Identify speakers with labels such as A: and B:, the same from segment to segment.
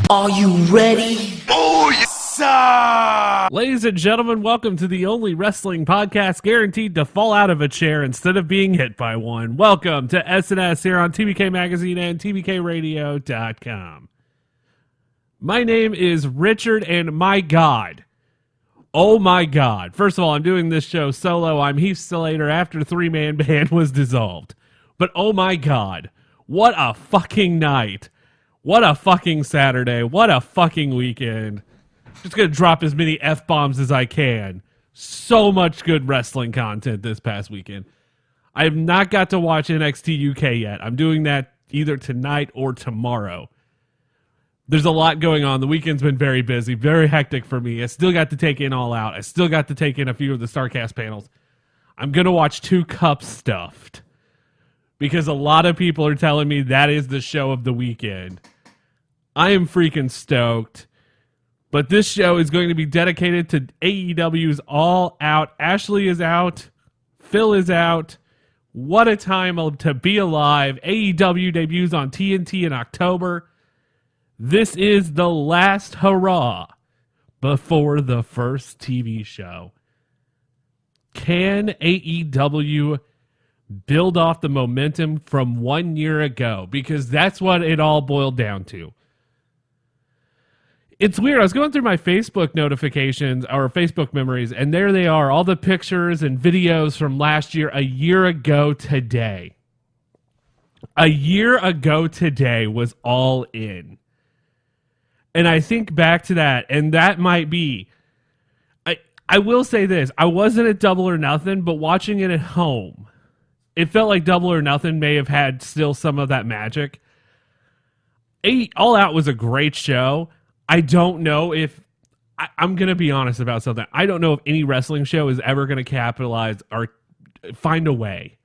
A: Are you ready?
B: Oh, yes, sir!
C: Ladies and gentlemen, welcome to the only wrestling podcast guaranteed to fall out of a chair instead of being hit by one. Welcome to SNS here on TBK Magazine and TBKRadio.com. My name is Richard, and my God, oh my God. First of all, I'm doing this show solo. I'm Heath Slater after the three-man band was dissolved. But oh my God, what a fucking night. What a fucking Saturday. What a fucking weekend. Just going to drop as many F-bombs as I can. So much good wrestling content this past weekend. I have not got to watch NXT UK yet. I'm doing that either tonight or tomorrow. There's a lot going on. The weekend's been very busy, very hectic for me. I still got to take in All Out. I still got to take in a few of the StarCast panels. I'm going to watch 2 Cups Stuffed because a lot of people are telling me that is the show of the weekend. I am freaking stoked. But this show is going to be dedicated to AEW's All Out. Ashley is out. Phil is out. What a time to be alive. AEW debuts on TNT in October. This is the last hurrah before the first TV show. Can AEW build off the momentum from 1 year ago? Because that's what it all boiled down to. It's weird. I was going through my Facebook notifications or Facebook memories, and there they are, all the pictures and videos from last year, a year ago today. A year ago today was All In. And I think back to that, and that might be, I will say this, I wasn't at Double or Nothing, but watching it at home, it felt like Double or Nothing may have had still some of that magic. All Out was a great show. I don't know if, I'm going to be honest about something. I don't know if any wrestling show is ever going to capitalize or find a way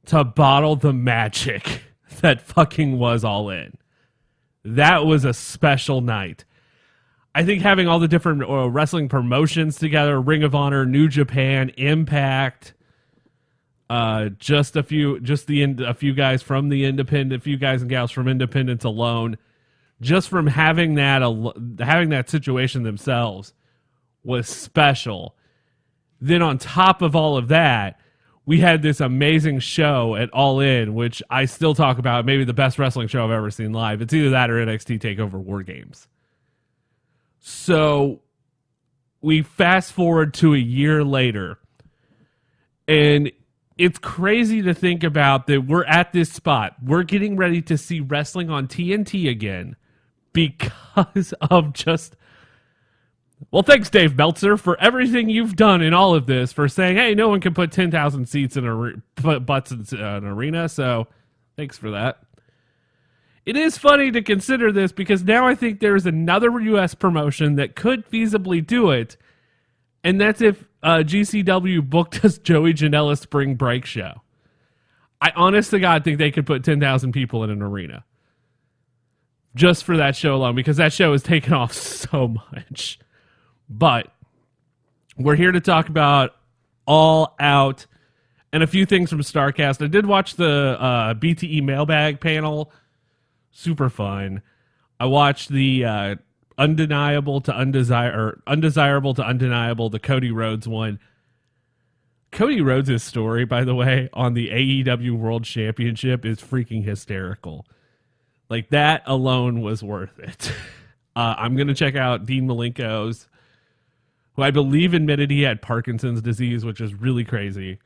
C: to bottle the magic that fucking was All In. That was a special night. I think having all the different wrestling promotions together, Ring of Honor, New Japan, Impact, a few guys from the Independent, a few guys and gals from Independence alone, just from having that situation themselves was special. Then on top of all of that, we had this amazing show at All In, which I still talk about, maybe the best wrestling show I've ever seen live. It's either that or NXT TakeOver War Games. So we fast forward to a year later, and it's crazy to think about that we're at this spot. We're getting ready to see wrestling on TNT again because of just... Well, thanks, Dave Meltzer, for everything you've done in all of this, for saying, hey, no one can put 10,000 seats in butts in an arena, so thanks for that. It is funny to consider this because now I think there's another U.S. promotion that could feasibly do it, and that's if GCW booked us Joey Janela's Spring Break show. I honest to God think they could put 10,000 people in an arena just for that show alone, because that show has taken off so much. But we're here to talk about All Out and a few things from StarCast. I did watch the BTE mailbag panel. Super fun. I watched the undesirable to undeniable, the Cody Rhodes one. Cody Rhodes' story, by the way, on the AEW World Championship is freaking hysterical. Like, that alone was worth it. I'm going to check out Dean Malenko's, who I believe admitted he had Parkinson's disease, which is really crazy.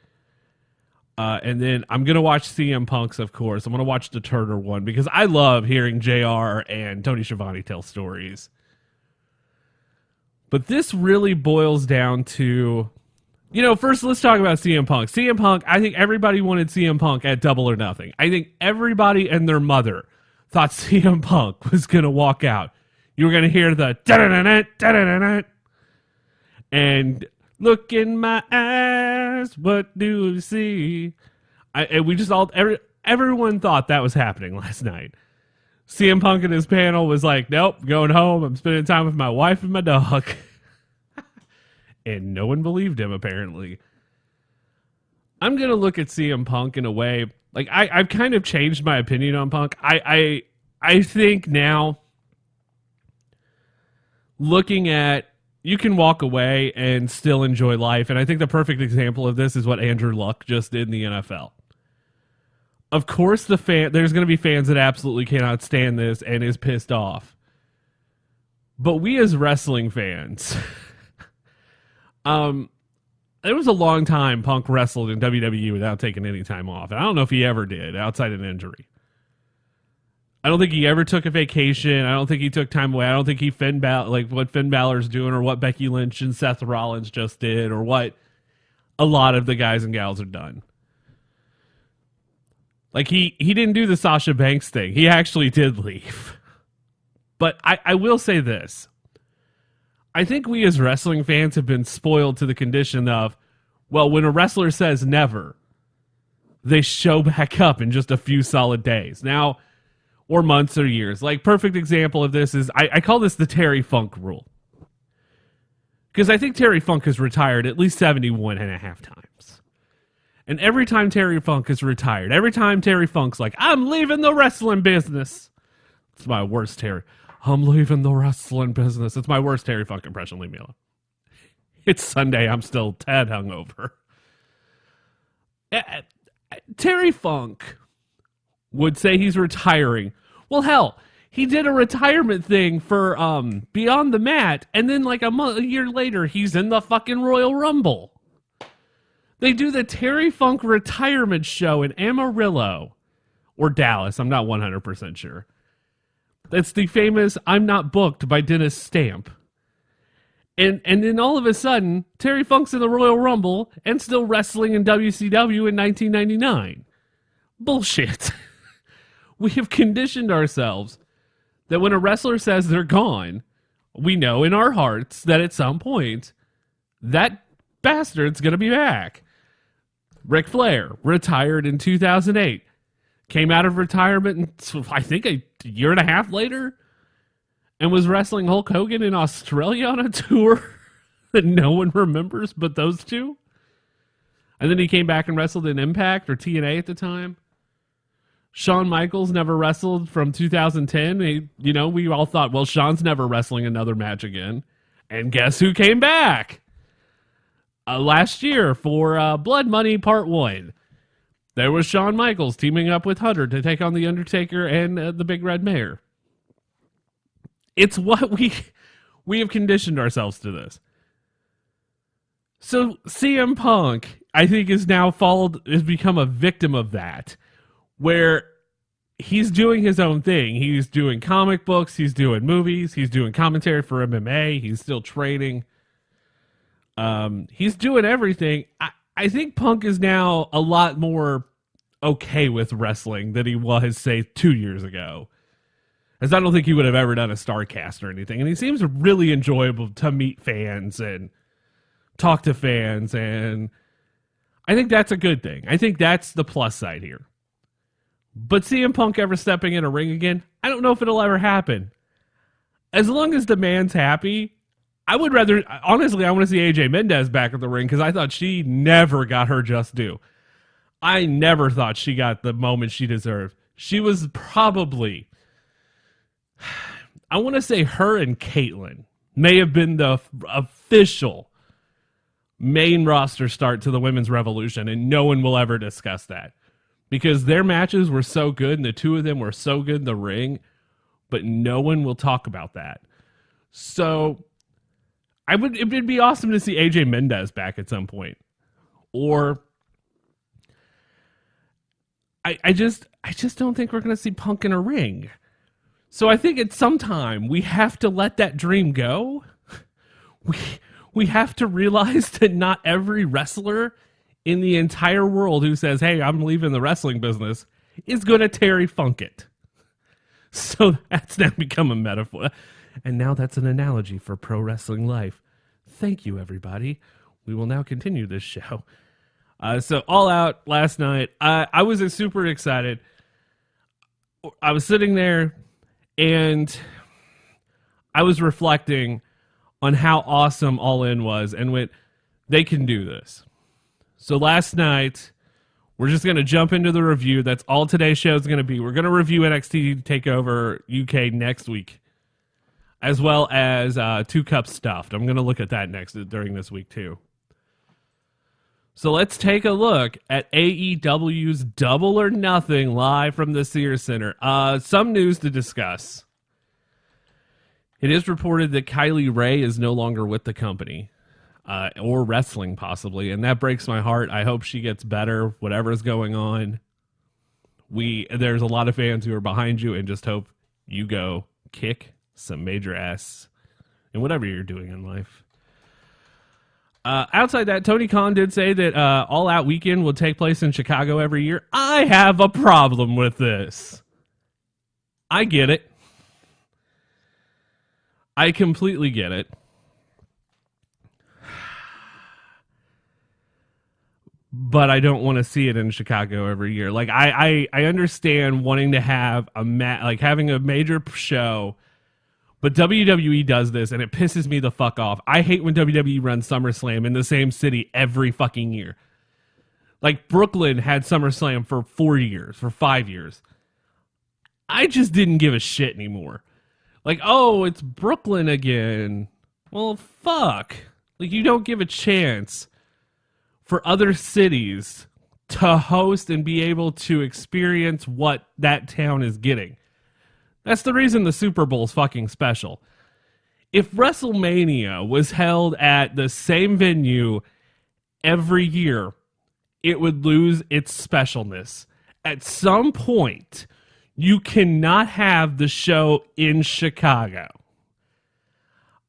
C: And then I'm going to watch CM Punk's, of course. I'm going to watch the Turner one because I love hearing JR and Tony Schiavone tell stories. But this really boils down to, first let's talk about CM Punk. CM Punk, I think everybody wanted CM Punk at Double or Nothing. I think everybody and their mother thought CM Punk was going to walk out. You were going to hear the da-da-da-da, da-da-da-da, and look in my eyes, what do you see? Everyone thought that was happening last night. CM Punk in his panel was like, nope, going home. I'm spending time with my wife and my dog. And no one believed him, apparently. I'm going to look at CM Punk in a way, like I've kind of changed my opinion on Punk. I think now looking at, you can walk away and still enjoy life. And I think the perfect example of this is what Andrew Luck just did in the NFL. Of course, there's going to be fans that absolutely cannot stand this and is pissed off. But we as wrestling fans, there was a long time Punk wrestled in WWE without taking any time off. And I don't know if he ever did outside an injury. I don't think he ever took a vacation. I don't think he took time away. I don't think he like what Finn Balor's doing or what Becky Lynch and Seth Rollins just did or what a lot of the guys and gals are done. Like he didn't do the Sasha Banks thing. He actually did leave. But I will say this. I think we as wrestling fans have been spoiled to the condition of, well, when a wrestler says never, they show back up in just a few solid days. Now, or months or years. Like, perfect example of this is, I call this the Terry Funk rule. Because I think Terry Funk has retired at least 71 and a half times. And every time Terry Funk is retired, every time Terry Funk's like, I'm leaving the wrestling business. It's my worst Terry. I'm leaving the wrestling business. It's my worst Terry Funk impression. Leave me alone. It's Sunday. I'm still Ted hungover. Terry Funk would say he's retiring. Well, hell, he did a retirement thing for Beyond the Mat, and then like a year later, he's in the fucking Royal Rumble. They do the Terry Funk retirement show in Amarillo or Dallas. I'm not 100% sure. That's the famous I'm Not Booked by Dennis Stamp. And then all of a sudden, Terry Funk's in the Royal Rumble and still wrestling in WCW in 1999. Bullshit. We have conditioned ourselves that when a wrestler says they're gone, we know in our hearts that at some point, that bastard's going to be back. Ric Flair retired in 2008. Came out of retirement, I think a year and a half later, and was wrestling Hulk Hogan in Australia on a tour that no one remembers but those two. And then he came back and wrestled in Impact or TNA at the time. Shawn Michaels never wrestled from 2010. We all thought, well, Shawn's never wrestling another match again. And guess who came back? Last year for Blood Money Part 1. There was Shawn Michaels teaming up with Hunter to take on The Undertaker and the Big Red Mare. It's what we have conditioned ourselves to this. So CM Punk, I think, has become a victim of that, where he's doing his own thing. He's doing comic books, he's doing movies, he's doing commentary for MMA, he's still training. He's doing everything. I think Punk is now a lot more okay with wrestling than he was, say, 2 years ago. As I don't think he would have ever done a StarCast or anything. And he seems really enjoyable to meet fans and talk to fans. And I think that's a good thing. I think that's the plus side here. But CM Punk ever stepping in a ring again, I don't know if it'll ever happen. As long as the man's happy, I would rather, honestly, I want to see AJ Mendez back at the ring because I thought she never got her just due. I never thought she got the moment she deserved. She was probably, I want to say her and Caitlyn may have been the official main roster start to the Women's Revolution, and no one will ever discuss that because their matches were so good and the two of them were so good in the ring, but no one will talk about that. So it'd be awesome to see AJ Mendez back at some point. Or I just don't think we're going to see Punk in a ring. So I think at some time we have to let that dream go. We have to realize that not every wrestler in the entire world who says, hey, I'm leaving the wrestling business is going to Terry Funk it. So that's now become a metaphor. And now that's an analogy for pro wrestling life. Thank you, everybody. We will now continue this show. So All Out last night, I was super excited. I was sitting there and I was reflecting on how awesome All In was and what they can do this. So last night, we're just going to jump into the review. That's all today's show is going to be. We're going to review NXT TakeOver UK next week. as well as 2 Cups Stuffed. I'm going to look at that next during this week too. So let's take a look at AEW's Double or Nothing live from the Sears Center. Some news to discuss. It is reported that Kylie Ray is no longer with the company, or wrestling possibly, and that breaks my heart. I hope she gets better, whatever is going on. There's a lot of fans who are behind you and just hope you go kick some major ass in whatever you're doing in life. Outside that, Tony Khan did say that All Out Weekend will take place in Chicago every year. I have a problem with this. I get it. I completely get it. But I don't want to see it in Chicago every year. Like I understand wanting to have having a major show, but WWE does this and it pisses me the fuck off. I hate when WWE runs SummerSlam in the same city every fucking year. Like Brooklyn had SummerSlam for 4 years, for 5 years. I just didn't give a shit anymore. Like, oh, it's Brooklyn again. Well, fuck. Like, you don't give a chance for other cities to host and be able to experience what that town is getting. That's the reason the Super Bowl's fucking special. If WrestleMania was held at the same venue every year, it would lose its specialness. At some point, you cannot have the show in Chicago.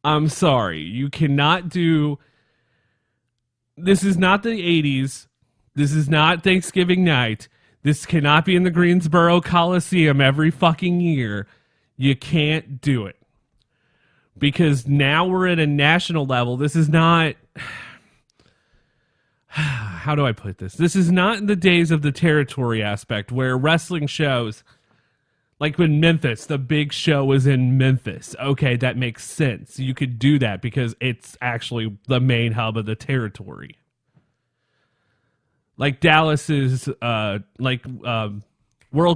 C: I'm sorry. You cannot do... This is not the 80s. This is not Thanksgiving night. This cannot be in the Greensboro Coliseum every fucking year. You can't do it. Because now we're at a national level. This is not... How do I put this? This is not in the days of the territory aspect where wrestling shows... Like when Memphis, the big show was in Memphis. Okay, that makes sense. You could do that because it's actually the main hub of the territory. Like Dallas's, World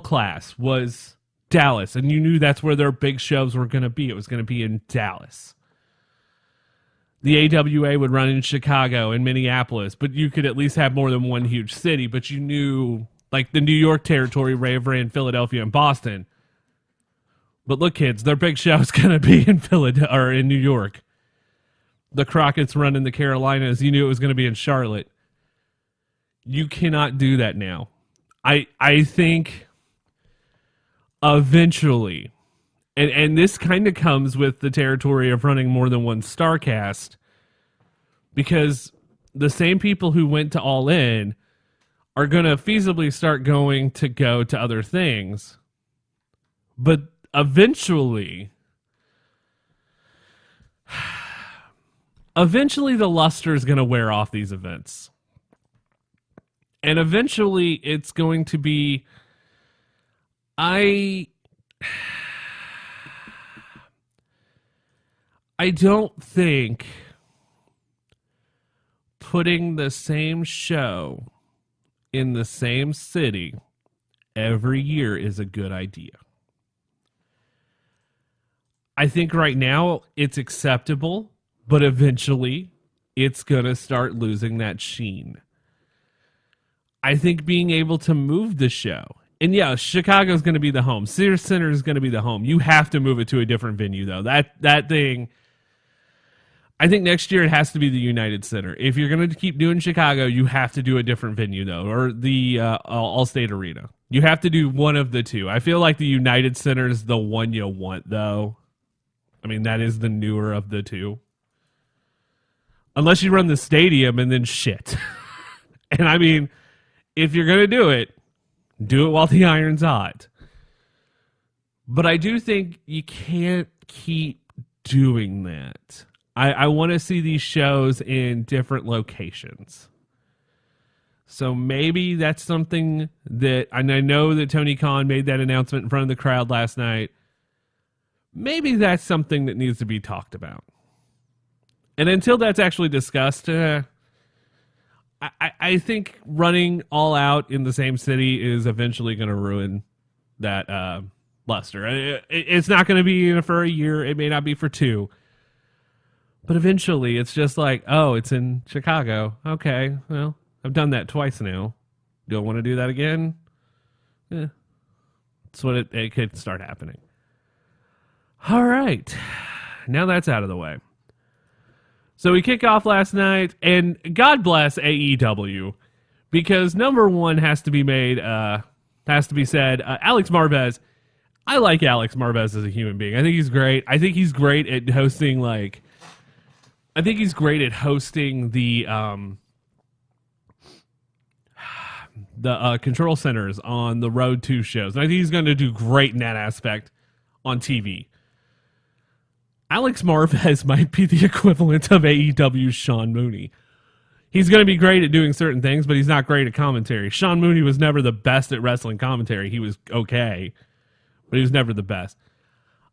C: Class was Dallas, and you knew that's where their big shows were going to be. It was going to be in Dallas. The AWA would run in Chicago and Minneapolis, but you could at least have more than one huge city. But you knew, like the New York territory, ran Philadelphia and Boston. But look, kids, their big show is going to be in Philadelphia or in New York. The Crockett's run in the Carolinas. You knew it was going to be in Charlotte. You cannot do that now. I think eventually, and this kind of comes with the territory of running more than one StarCast, because the same people who went to All In are going to feasibly start go to other things. But eventually the luster is going to wear off these events. And eventually it's going to be, I don't think putting the same show in the same city every year is a good idea. I think right now it's acceptable, but eventually it's going to start losing that sheen. I think being able to move the show, and yeah, Chicago's going to be the home. Sears Center is going to be the home. You have to move it to a different venue, though. That thing, I think next year it has to be the United Center. If you're going to keep doing Chicago, you have to do a different venue, though, or the Allstate Arena. You have to do one of the two. I feel like the United Center is the one you want, though. I mean, that is the newer of the two. Unless you run the stadium and then shit. And I mean, if you're going to do it while the iron's hot. But I do think you can't keep doing that. I want to see these shows in different locations. So maybe that's something that, and I know that Tony Khan made that announcement in front of the crowd last night. Maybe that's something that needs to be talked about. And until that's actually discussed, I think running All Out in the same city is eventually going to ruin that luster. It's not going to be for a year. It may not be for 2. But eventually, it's just like, oh, it's in Chicago. Okay, well, I've done that twice now. Do I want to do that again? That's what it could start happening. All right. Now that's out of the way. So we kick off last night, and God bless AEW, because number one has to be said. Alex Marvez. I like Alex Marvez as a human being. I think he's great. I think he's great at hosting, the control centers on the Road 2 shows. And I think he's going to do great in that aspect on TV. Alex Marvez might be the equivalent of AEW's Sean Mooney. He's going to be great at doing certain things, but he's not great at commentary. Sean Mooney was never the best at wrestling commentary. He was okay, but he was never the best.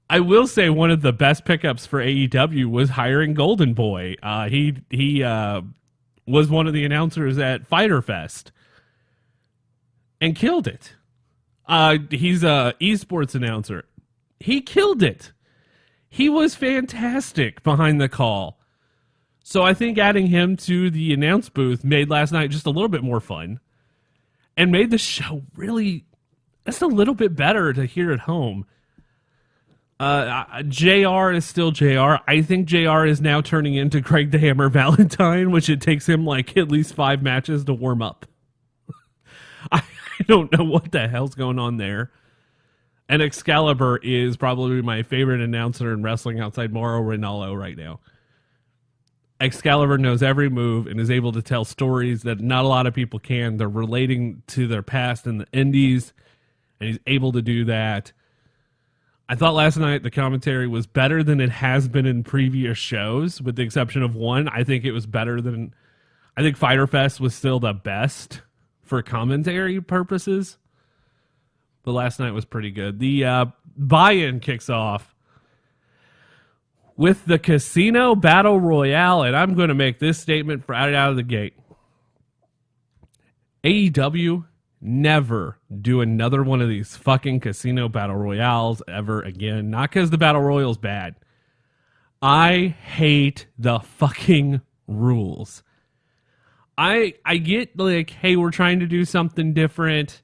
C: I will say one of the best pickups for AEW was hiring Golden Boy. He was one of the announcers at Fyter Fest and killed it. He's a esports announcer. He killed it. He was fantastic behind the call. So I think adding him to the announce booth made last night just a little bit more fun and made the show really just a little bit better to hear at home. JR is still JR. I think JR is now turning into Greg the Hammer Valentine, which it takes him like at least 5 matches to warm up. I don't know what the hell's going on there. And Excalibur is probably my favorite announcer in wrestling outside Mauro Ranallo right now. Excalibur knows every move and is able to tell stories that not a lot of people can. They're relating to their past in the indies, and he's able to do that. I thought last night the commentary was better than it has been in previous shows, with the exception of one. I think it was better than... I think Fyter Fest was still the best for commentary purposes, but last night was pretty good. The buy-in kicks off with the Casino Battle Royale, and I'm going to make this statement right out of the gate. AEW, never do another one of these fucking Casino Battle Royales ever again. Not because the Battle Royale's bad. I hate the fucking rules. I get like, hey, we're trying to do something different.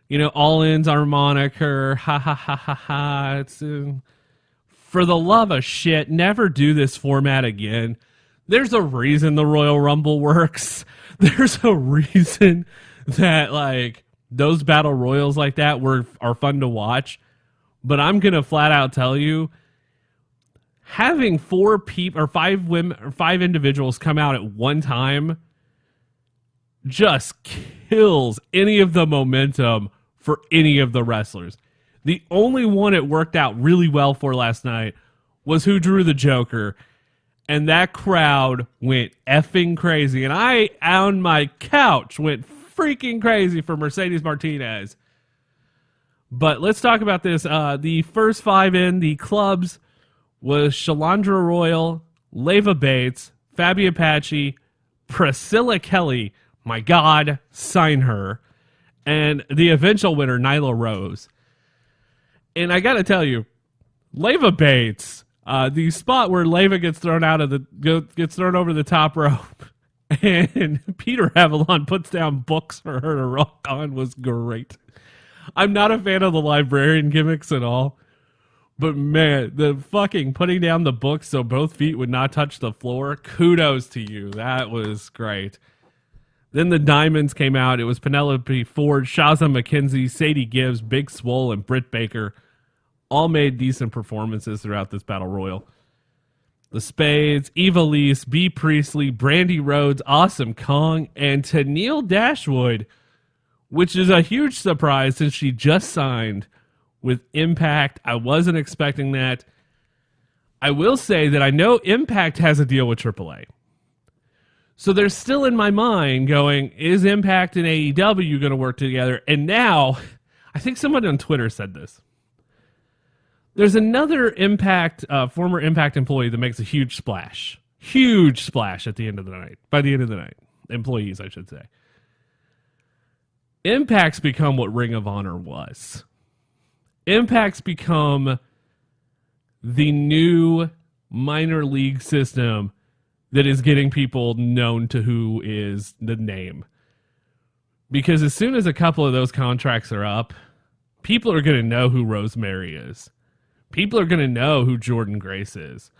C: You know, all-in's our moniker. Ha ha ha ha ha. It's for the love of shit, never do this format again. There's a reason the Royal Rumble works. There's a reason that like those battle royals like that are fun to watch. But I'm gonna flat out tell you, having 4 people or 5 women or 5 individuals come out at one time just kills any of the momentum for any of the wrestlers. The only one it worked out really well for last night was who drew the Joker. And that crowd went effing crazy. And I, on my couch, went freaking crazy for Mercedes Martinez. But let's talk about this. The first 5 in the clubs was Shalandra Royal, Leva Bates, Fabi Apache, Priscilla Kelly. My God, sign her. And the eventual winner, Nyla Rose. And I got to tell you, Leva Bates, the spot where Leva gets thrown over the top rope, and Peter Avalon puts down books for her to rock on was great. I'm not a fan of the librarian gimmicks at all, but man, the fucking putting down the books so both feet would not touch the floor, kudos to you. That was great. Then the Diamonds came out. It was Penelope Ford, Shaza McKenzie, Sadie Gibbs, Big Swole, and Britt Baker. All made decent performances throughout this battle royal. The Spades, Eva Lise, B. Priestley, Brandy Rhodes, Awesome Kong, and Tennille Dashwood, which is a huge surprise since she just signed with Impact. I wasn't expecting that. I will say that I know Impact has a deal with AAA. So there's still in my mind going, is Impact and AEW going to work together? And now, I think someone on Twitter said this. There's another Impact, former Impact employee that makes a huge splash at the end of the night. By the end of the night, employees, I should say. Impact's become what Ring of Honor was. Impact's become the new minor league system that is getting people known to who is the name. Because as soon as a couple of those contracts are up, people are going to know who Rosemary is. People are going to know who Jordan Grace is.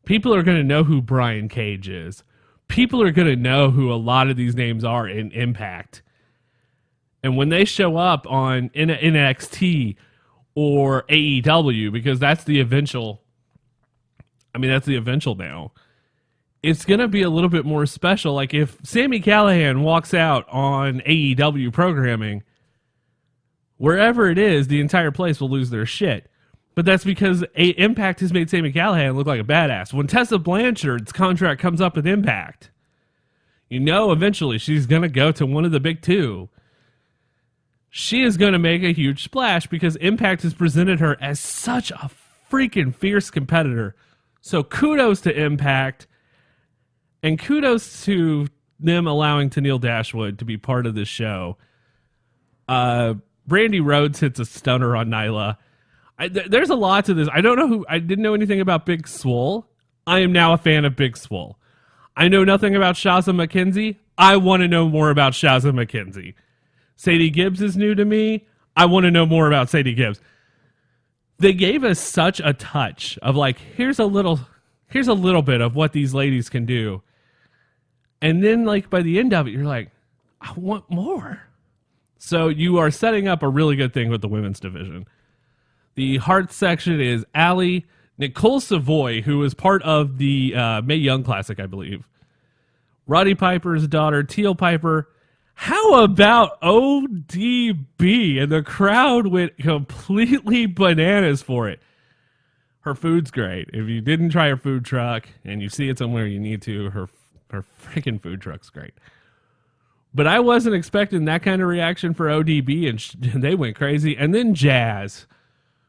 C: People are going to know who Brian Cage is. People are going to know who a lot of these names are in Impact. And when they show up on NXT or AEW, because that's the eventual now, it's going to be a little bit more special. Like if Sami Callihan walks out on AEW programming, wherever it is, the entire place will lose their shit. But that's because Impact has made Sami Callihan look like a badass. When Tessa Blanchard's contract comes up with Impact, you know eventually she's going to go to one of the big two. She is going to make a huge splash because Impact has presented her as such a freaking fierce competitor. So kudos to Impact, and kudos to them allowing Tenille Dashwood to be part of this show. Brandy Rhodes hits a stunner on Nyla. There's a lot to this. I didn't know anything about Big Swole. I am now a fan of Big Swole. I know nothing about Shazza McKenzie. I want to know more about Shazza McKenzie. Sadie Gibbs is new to me. I want to know more about Sadie Gibbs. They gave us such a touch of like, here's a little bit of what these ladies can do. And then like by the end of it, you're like, I want more. So you are setting up a really good thing with the women's division. The Heart section is Allie, Nicole Savoy, who is part of the Mae Young Classic, I believe. Roddy Piper's daughter, Teal Piper. How about ODB? And the crowd went completely bananas for it. Her food's great. If you didn't try her food truck and you see it somewhere you need to, her freaking food truck's great. But I wasn't expecting that kind of reaction for ODB, and they went crazy. And then Jazz,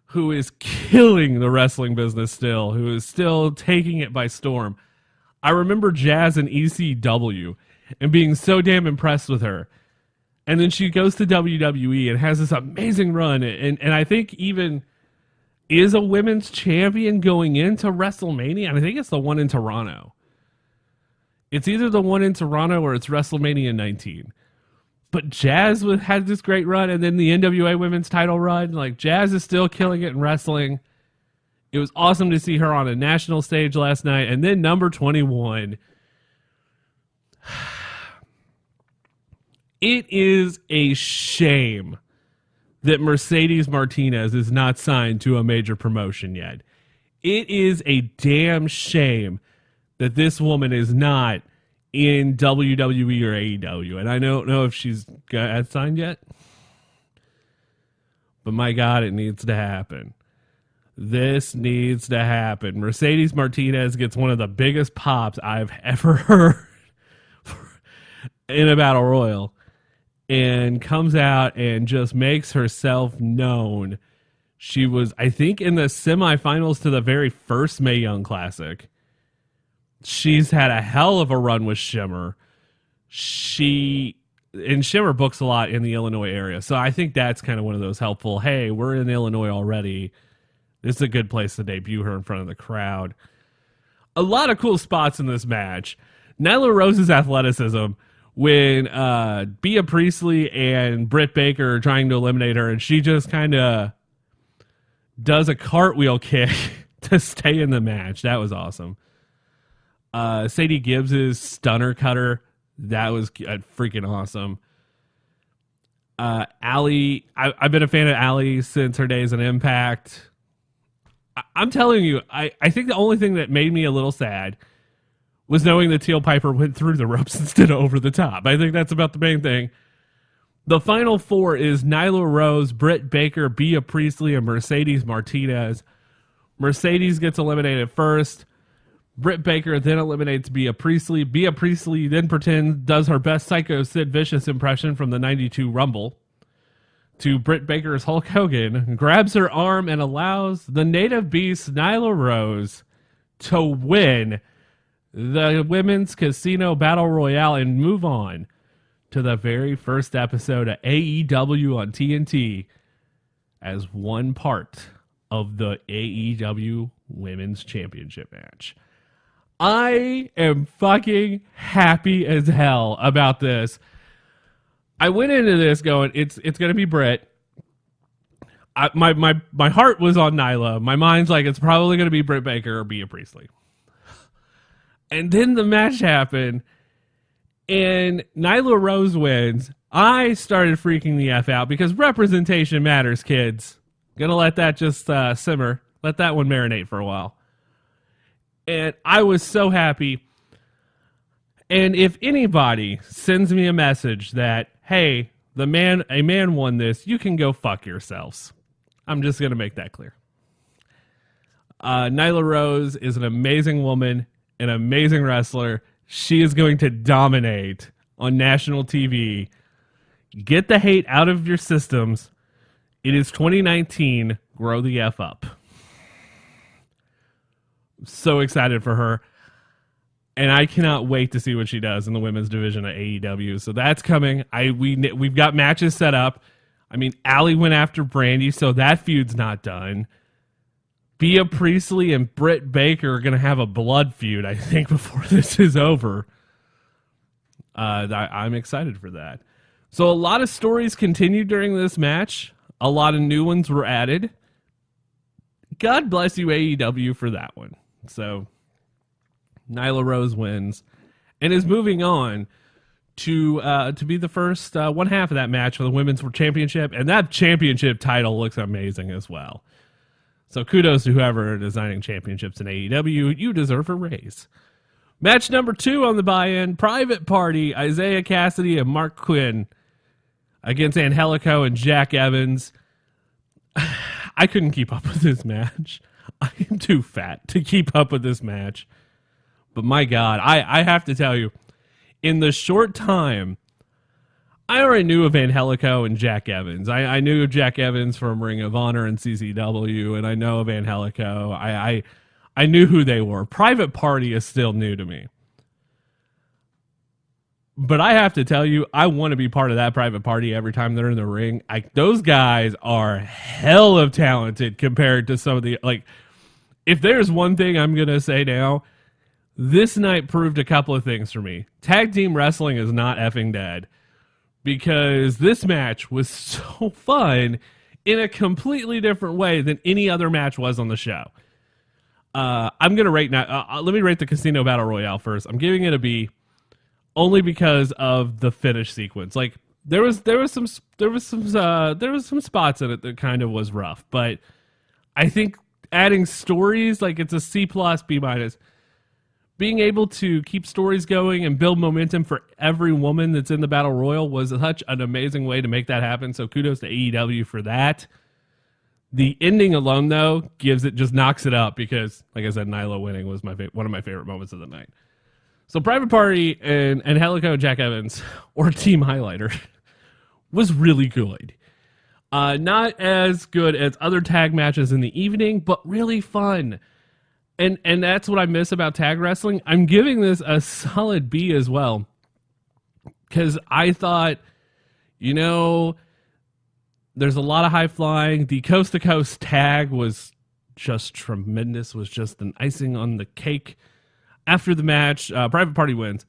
C: who is killing the wrestling business still, who is still taking it by storm. I remember Jazz in ECW and being so damn impressed with her. And then she goes to WWE and has this amazing run. And I think even is a women's champion going into WrestleMania. And I think it's the one in Toronto. It's either the one in Toronto or it's WrestleMania 19. But Jazz had this great run, and then the NWA women's title run. Like, Jazz is still killing it in wrestling. It was awesome to see her on a national stage last night. And then number 21. It is a shame that Mercedes Martinez is not signed to a major promotion yet. It is a damn shame that this woman is not in WWE or AEW. And I don't know if she's got signed yet. But my God, it needs to happen. This needs to happen. Mercedes Martinez gets one of the biggest pops I've ever heard in a battle royal. And comes out and just makes herself known. She was, I think, in the semifinals to the very first Mae Young Classic. She's had a hell of a run with Shimmer. Shimmer books a lot in the Illinois area. So I think that's kind of one of those helpful, hey, we're in Illinois already. This is a good place to debut her in front of the crowd. A lot of cool spots in this match. Nyla Rose's athleticism when Bea Priestley and Britt Baker are trying to eliminate her, and she just kind of does a cartwheel kick to stay in the match. That was awesome. Sadie Gibbs' stunner cutter, that was freaking awesome. Allie, I've been a fan of Allie since her days in Impact. I'm telling you, I think the only thing that made me a little sad was knowing that Teal Piper went through the ropes instead of over the top. I think that's about the main thing. The final four is Nyla Rose, Britt Baker, Bea Priestley, and Mercedes Martinez. Mercedes gets eliminated first. Britt Baker then eliminates Bea Priestley. Bea Priestley then does her best Psycho Sid Vicious impression from the 92 Rumble to Britt Baker's Hulk Hogan, grabs her arm and allows the native beast Nyla Rose to win the Women's Casino Battle Royale and move on to the very first episode of AEW on TNT. as one part of the AEW Women's Championship match. I am fucking happy as hell about this. I went into this going, it's going to be Britt. My heart was on Nyla. My mind's like, it's probably going to be Britt Baker or Bea Priestley. And then the match happened, and Nyla Rose wins. I started freaking the F out because representation matters, kids. Gonna let that just simmer. Let that one marinate for a while. And I was so happy. And if anybody sends me a message that, hey, a man won this, you can go fuck yourselves. I'm just gonna make that clear. Nyla Rose is an amazing woman, an amazing wrestler. She is going to dominate on national TV. Get the hate out of your systems. It is 2019. Grow the F up. So excited for her. And I cannot wait to see what she does in the women's division at AEW. So that's coming. We've got matches set up. I mean, Allie went after Brandy, so that feud's not done. Bea Priestley and Britt Baker are going to have a blood feud, I think, before this is over. I'm excited for that. So a lot of stories continued during this match. A lot of new ones were added. God bless you, AEW, for that one. So Nyla Rose wins and is moving on to be the first one half of that match for the Women's Championship. And that championship title looks amazing as well. So kudos to whoever are designing championships in AEW. You deserve a raise. Match number 2 on the buy-in. Private Party, Isaiah Cassidy and Mark Quinn against Angelico and Jack Evans. I couldn't keep up with this match. I am too fat to keep up with this match. But my God, I have to tell you, in the short time, I already knew of Angelico and Jack Evans. I knew of Jack Evans from Ring of Honor and CCW, and I know of Angelico. I knew who they were. Private Party is still new to me. But I have to tell you, I want to be part of that Private Party every time they're in the ring. Those guys are hell of talented compared to some of the... if there's one thing I'm going to say now, this night proved a couple of things for me. Tag team wrestling is not effing dead. Because this match was so fun in a completely different way than any other match was on the show. I'm going to rate now. Let me rate the Casino Battle Royale first. I'm giving it a B only because of the finish sequence. There was some spots in it that kind of was rough, but I think adding stories, it's a C+, B-. Being able to keep stories going and build momentum for every woman that's in the Battle Royal was such an amazing way to make that happen. So kudos to AEW for that. The ending alone, though, just knocks it up because, like I said, Nyla winning was one of my favorite moments of the night. So Private Party and Angelico and Jack Evans, or Team Highlighter, was really good. Not as good as other tag matches in the evening, but really fun. And that's what I miss about tag wrestling. I'm giving this a solid B as well. Because I thought, there's a lot of high flying. The coast to coast tag was just tremendous, was just an icing on the cake. After the match, Private Party wins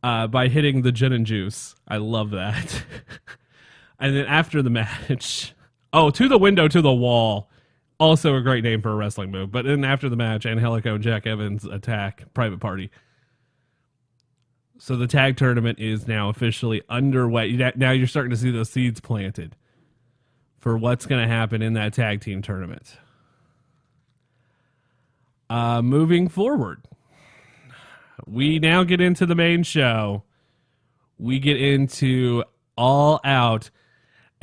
C: by hitting the gin and juice. I love that. And then after the match, to the window, to the wall. Also a great name for a wrestling move. But then after the match, Angelico and Jack Evans attack Private Party. So the tag tournament is now officially underway. Now you're starting to see those seeds planted for what's going to happen in that tag team tournament. Moving forward, we now get into the main show. We get into All Out.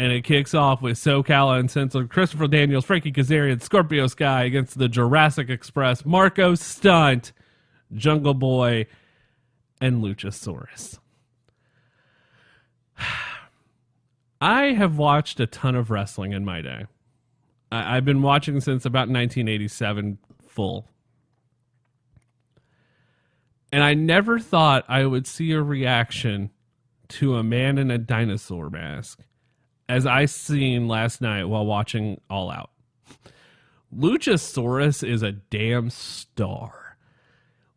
C: And it kicks off with SoCal Uncensored, Christopher Daniels, Frankie Kazarian, Scorpio Sky against the Jurassic Express, Marco Stunt, Jungle Boy, and Luchasaurus. I have watched a ton of wrestling in my day. I've been watching since about 1987 full. And I never thought I would see a reaction to a man in a dinosaur mask as I seen last night while watching All Out, Luchasaurus is a damn star.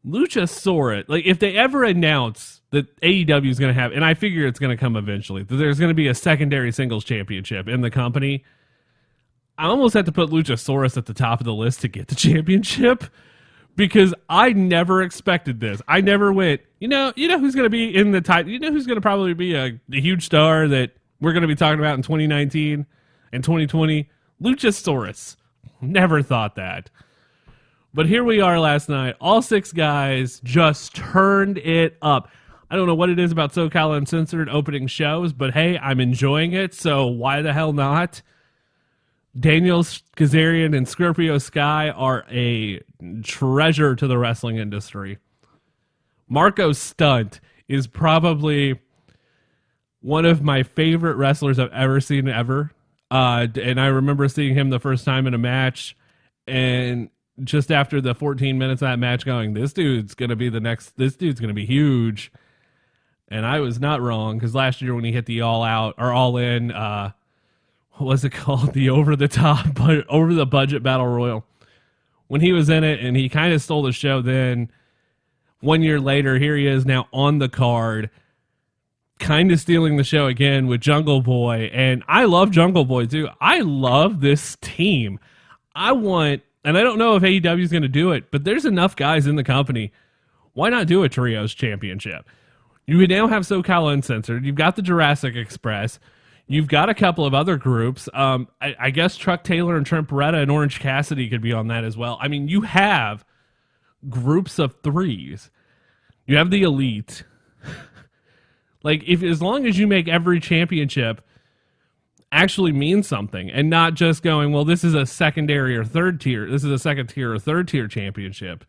C: Luchasaurus, like if they ever announce that AEW is going to have, and I figure it's going to come eventually, that there's going to be a secondary singles championship in the company, I almost have to put Luchasaurus at the top of the list to get the championship, because I never expected this. I never went, you know who's going to be in the title, who's going to probably be a huge star that we're going to be talking about in 2019 and 2020? Luchasaurus. Never thought that. But here we are last night. All 6 guys just turned it up. I don't know what it is about SoCal Uncensored opening shows, but hey, I'm enjoying it, so why the hell not? Daniel Kazarian and Scorpio Sky are a treasure to the wrestling industry. Marco Stunt is probably one of my favorite wrestlers I've ever seen ever. And I remember seeing him the first time in a match, and just after the 14 minutes of that match going, this dude's going to be huge. And I was not wrong, because last year when he hit the all out or all in, what was it called? The over the budget battle royal. When he was in it and he kind of stole the show, then 1 year later, here he is now on the card, kind of stealing the show again with Jungle Boy. And I love Jungle Boy too. I love this team. And I don't know if AEW is going to do it, but there's enough guys in the company. Why not do a trios championship? You would now have SoCal Uncensored. You've got the Jurassic Express. You've got a couple of other groups. I guess Truck Taylor and Trent Beretta and Orange Cassidy could be on that as well. I mean, you have groups of 3s. You have the Elite. Like, as long as you make every championship actually mean something and not just going, well, this is a secondary or third tier. This is a second tier or third tier championship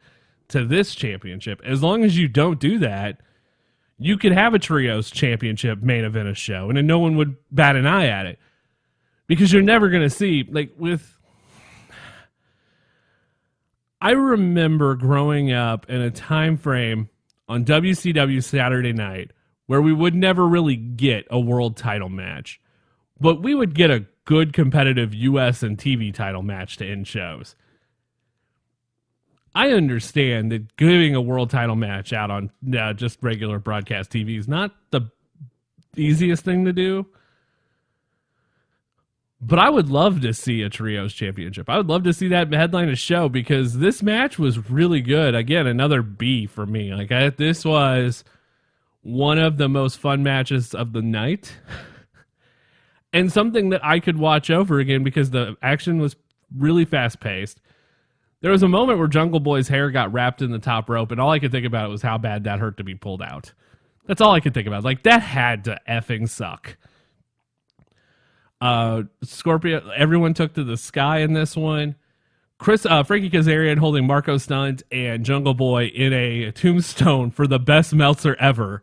C: to this championship. As long as you don't do that, you could have a trios championship main event a show, and then no one would bat an eye at it, because you're never going to see, I remember growing up in a time frame on WCW Saturday night where we would never really get a world title match, but we would get a good competitive US and TV title match to end shows. I understand that giving a world title match out on just regular broadcast TV is not the easiest thing to do, but I would love to see a trios championship. I would love to see that headline a show, because this match was really good. Again, another B for me. This was one of the most fun matches of the night. And something that I could watch over again, because the action was really fast-paced. There was a moment where Jungle Boy's hair got wrapped in the top rope, and all I could think about was how bad that hurt to be pulled out. That's all I could think about. That had to effing suck. Scorpio, everyone took to the sky in this one. Frankie Kazarian holding Marco Stunt and Jungle Boy in a tombstone for the best Meltzer ever,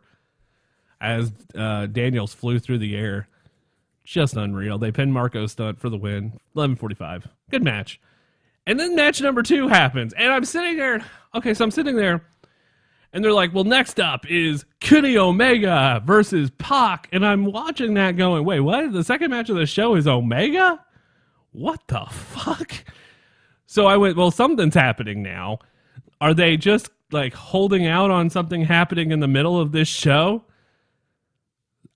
C: as Daniels flew through the air. Just unreal. They pinned Marco Stunt for the win. 11:45. Good match. And then match number 2 happens. And I'm sitting there. Okay, so I'm sitting there. And they're like, well, next up is Kenny Omega versus Pac. And I'm watching that going, wait, what? The second match of the show is Omega? What the fuck? So I went, well, something's happening now. Are they just holding out on something happening in the middle of this show?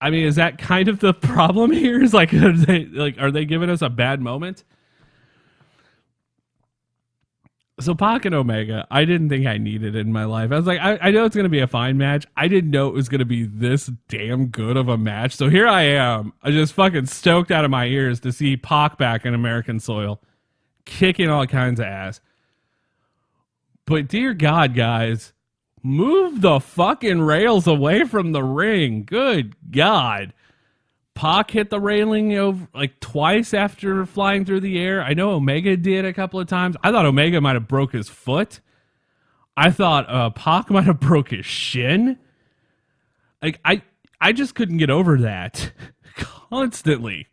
C: I mean, is that kind of the problem here? Is are they giving us a bad moment? So Pac and Omega, I didn't think I needed in my life. I was like, I know it's going to be a fine match. I didn't know it was going to be this damn good of a match. So here I am. I just fucking stoked out of my ears to see Pac back in American soil, kicking all kinds of ass. But dear God, guys, move the fucking rails away from the ring. Good God. Pac hit the railing over twice after flying through the air. I know Omega did a couple of times. I thought Omega might have broke his foot. I thought Pac might have broke his shin. I just couldn't get over that. Constantly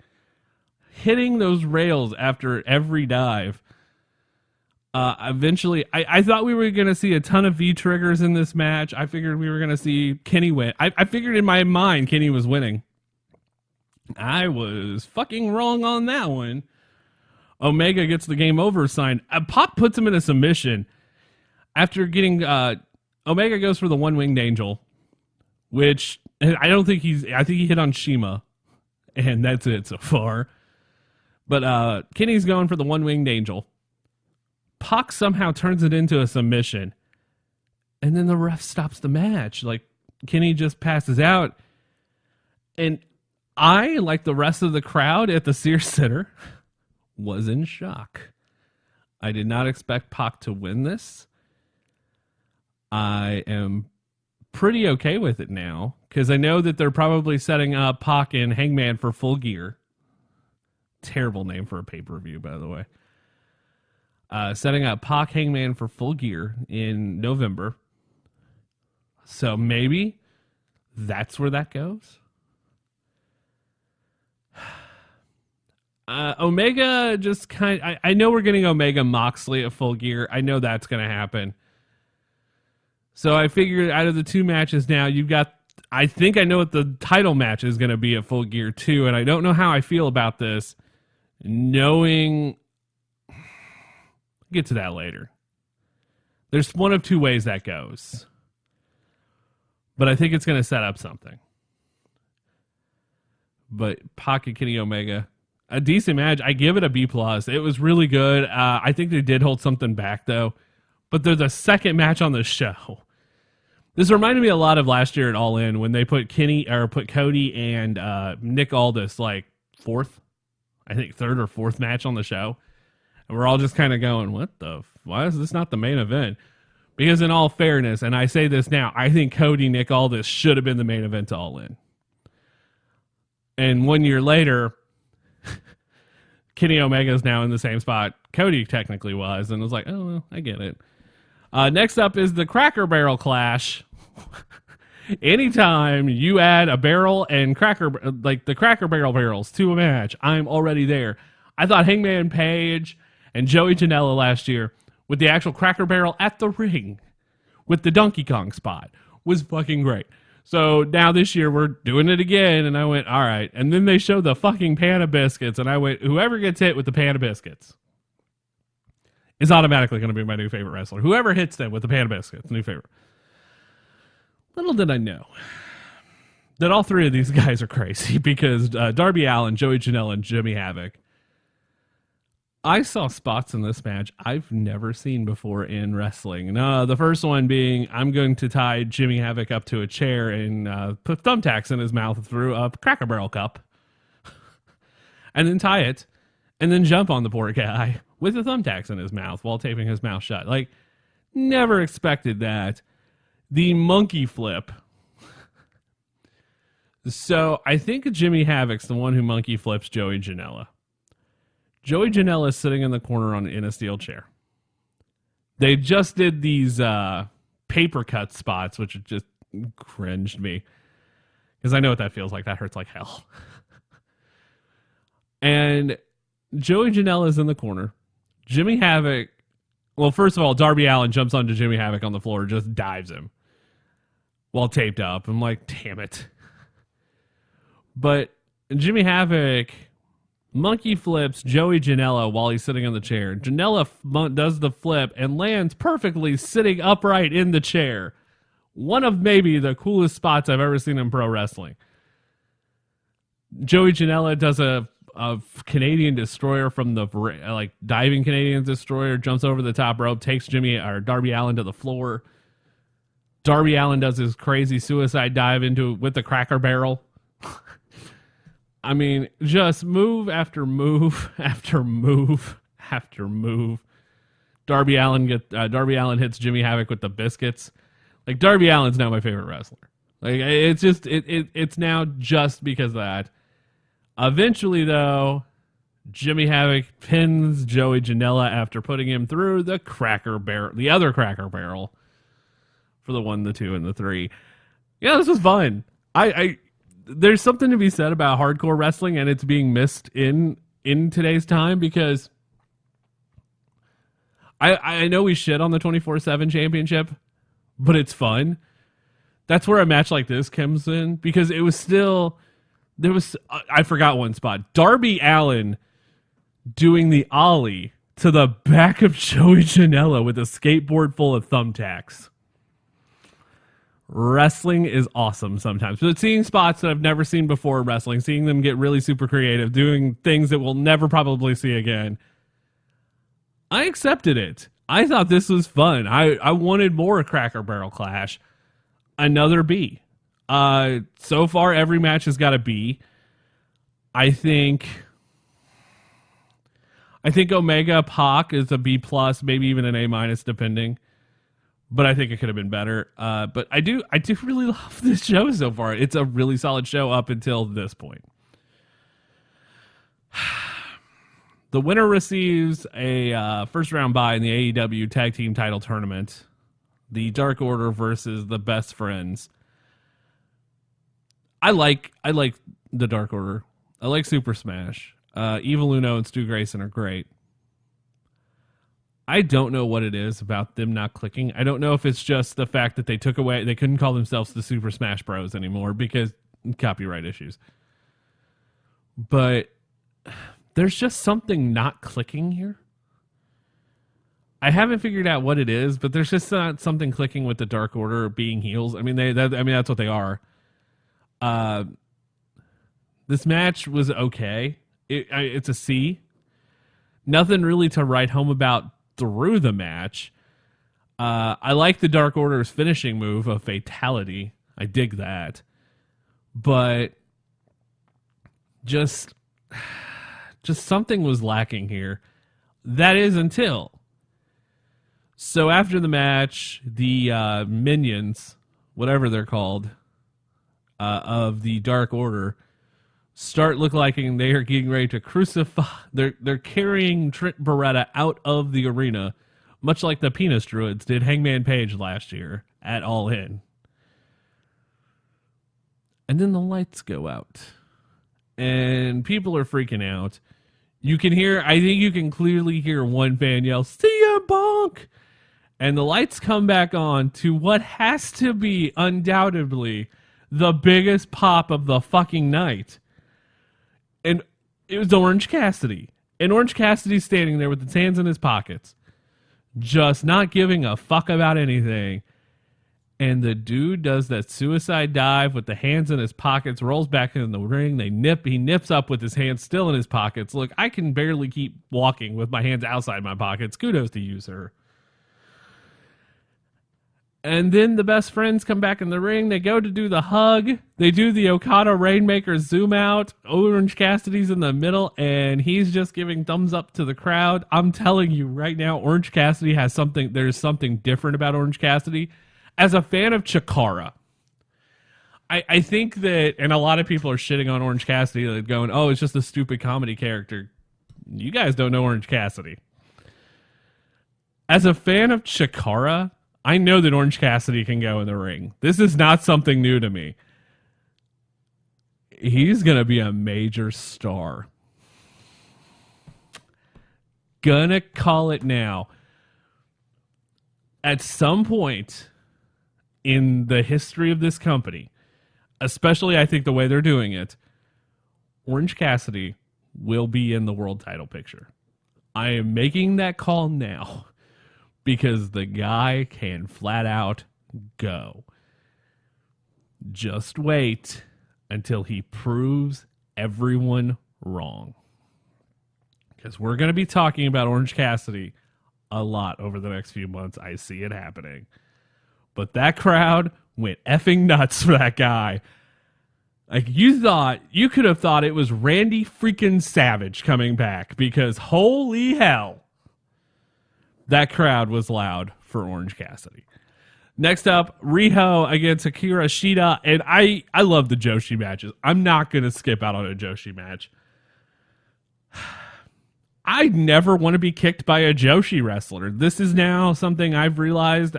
C: hitting those rails after every dive. Eventually, I thought we were going to see a ton of V-triggers in this match. I figured we were going to see Kenny win. I figured in my mind Kenny was winning. I was fucking wrong on that one. Omega gets the game over sign. Pac puts him in a submission after getting Omega goes for the one-winged angel, which I don't think I think he hit on Shima, and that's it so far. But Kenny's going for the one-winged angel. Pac somehow turns it into a submission, and then the ref stops the match. Like, Kenny just passes out, and I, like the rest of the crowd at the Sears Center, was in shock. I did not expect Pac to win this. I am pretty okay with it now, because I know that they're probably setting up Pac and Hangman for Full Gear. Terrible name for a pay-per-view, by the way. Setting up Pac Hangman for Full Gear in November. So maybe that's where that goes. Omega just I know we're getting Omega Moxley at Full Gear. I know that's going to happen. So I figured out of the two matches now, you've got, I think I know what the title match is going to be at Full Gear too, and I don't know how I feel about this, knowing, get to that later. There's one of two ways that goes, but I think it's going to set up something. But Pac and Kenny Omega, a decent match. I give it a B+. It was really good. I think they did hold something back though, but they're the second match on the show. This reminded me a lot of last year at All In when they put Cody and Nick Aldis like third or fourth match on the show. And we're all just kind of going, why is this not the main event? Because in all fairness, and I say this now, I think Cody, Nick Aldis should have been the main event to All In. And 1 year later, Kenny Omega is now in the same spot Cody technically was, and was like, oh, well, I get it. Next up is the Cracker Barrel Clash. Anytime you add a barrel and the Cracker Barrel barrels to a match, I'm already there. I thought Hangman Page and Joey Janela last year with the actual Cracker Barrel at the ring with the Donkey Kong spot was fucking great. So now this year we're doing it again, and I went, all right. And then they showed the fucking pan of biscuits, and I went, whoever gets hit with the pan of biscuits is automatically going to be my new favorite wrestler. Whoever hits them with the pan of biscuits, new favorite. Little did I know that all three of these guys are crazy, because Darby Allin, Joey Janela, and Jimmy Havoc, I saw spots in this match I've never seen before in wrestling. The first one being, I'm going to tie Jimmy Havoc up to a chair and put thumbtacks in his mouth through a Cracker Barrel cup. And then tie it, and then jump on the poor guy with the thumbtacks in his mouth while taping his mouth shut. Like, never expected that. The monkey flip. So I think Jimmy Havoc's the one who monkey flips Joey Janela. Joey Janela is sitting in the corner in a steel chair. They just did these paper cut spots, which just cringed me, because I know what that feels like. That hurts like hell. And Joey Janela is in the corner. Jimmy Havoc, well, first of all, Darby Allin jumps onto Jimmy Havoc on the floor, just dives him while taped up. I'm like, damn it. But Jimmy Havoc monkey flips Joey Janela while he's sitting in the chair. Janela does the flip and lands perfectly sitting upright in the chair. One of maybe the coolest spots I've ever seen in pro wrestling. Joey Janela does a Canadian destroyer from the diving Canadian destroyer, jumps over the top rope, takes Darby Allin to the floor. Darby Allin does his crazy suicide dive with the Cracker Barrel. I mean, just move after move after move after move. Darby Allin hits Jimmy Havoc with the biscuits. Like, Darby Allin's now my favorite wrestler. Like, it's just it's now just because of that. Eventually, though, Jimmy Havoc pins Joey Janela after putting him through the Cracker Barrel, the other Cracker Barrel, for the 1, the 2, and the 3. Yeah, this was fun. There's something to be said about hardcore wrestling, and it's being missed in today's time, because I know we shit on the 24/7 championship, but it's fun. That's where a match like this comes in, because it was still There was, I forgot one spot. Darby Allin doing the ollie to the back of Joey Janela with a skateboard full of thumbtacks. Wrestling is awesome sometimes. But seeing spots that I've never seen before in wrestling, seeing them get really super creative, doing things that we'll never probably see again, I accepted it. I thought this was fun. I wanted more Cracker Barrel Clash. Another B. So far, every match has got a B. I think Omega Pac is a B plus, maybe even an A minus, depending. But I think it could have been better. But I do really love this show so far. It's a really solid show up until this point. The winner receives a first round bye in the AEW Tag Team Title Tournament. The Dark Order versus the Best Friends. I like the Dark Order. I like Super Smash. Evil Uno and Stu Grayson are great. I don't know what it is about them not clicking. I don't know if it's just the fact that they couldn't call themselves the Super Smash Bros anymore because copyright issues. But there's just something not clicking here. I haven't figured out what it is, but there's just not something clicking with the Dark Order being heels. I mean, that's what they are. This match was okay. It's a C. Nothing really to write home about through the match. I like the Dark Order's finishing move of Fatality. I dig that. But just something was lacking here. That is until. So after the match, the minions, whatever they're called, of the Dark Order, start look like they are getting ready to crucify. They're carrying Trent Beretta out of the arena, much like the Penis Druids did Hangman Page last year at All In. And then the lights go out. And people are freaking out. I think you can clearly hear one fan yell, "CM Punk!" And the lights come back on to what has to be undoubtedly the biggest pop of the fucking night. And it was Orange Cassidy. And Orange Cassidy's standing there with his hands in his pockets, just not giving a fuck about anything. And the dude does that suicide dive with the hands in his pockets, rolls back in the ring. He nips up with his hands still in his pockets. Look, I can barely keep walking with my hands outside my pockets. Kudos to you, sir. And then the Best Friends come back in the ring. They go to do the hug. They do the Okada Rainmaker zoom out. Orange Cassidy's in the middle, and he's just giving thumbs up to the crowd. I'm telling you right now, Orange Cassidy has something. There's something different about Orange Cassidy. As a fan of Chikara, I think that, and a lot of people are shitting on Orange Cassidy, like going, "Oh, it's just a stupid comedy character." You guys don't know Orange Cassidy. As a fan of Chikara, I know that Orange Cassidy can go in the ring. This is not something new to me. He's going to be a major star. Gonna call it now. At some point in the history of this company, especially I think the way they're doing it, Orange Cassidy will be in the world title picture. I am making that call now. Because the guy can flat out go. Just wait until he proves everyone wrong. Because we're going to be talking about Orange Cassidy a lot over the next few months. I see it happening. But that crowd went effing nuts for that guy. Like, you could have thought it was Randy freaking Savage coming back. Because holy hell. That crowd was loud for Orange Cassidy. Next up, Riho against Akira Shida. And I love the Joshi matches. I'm not going to skip out on a Joshi match. I never want to be kicked by a Joshi wrestler. This is now something I've realized.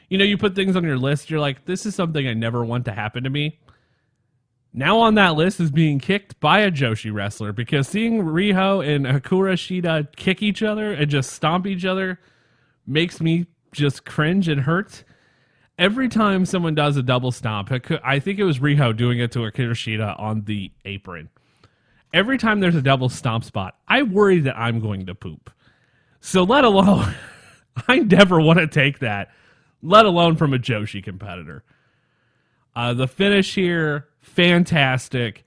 C: You put things on your list. You're like, this is something I never want to happen to me. Now on that list is being kicked by a Joshi wrestler, because seeing Riho and Akira Shida kick each other and just stomp each other makes me just cringe and hurt. every time someone does a double stomp, I think it was Riho doing it to a Kirishita on the apron. Every time there's a double stomp spot, I worry that I'm going to poop. So let alone, I never want to take that, let alone from a Joshi competitor. The finish here, fantastic.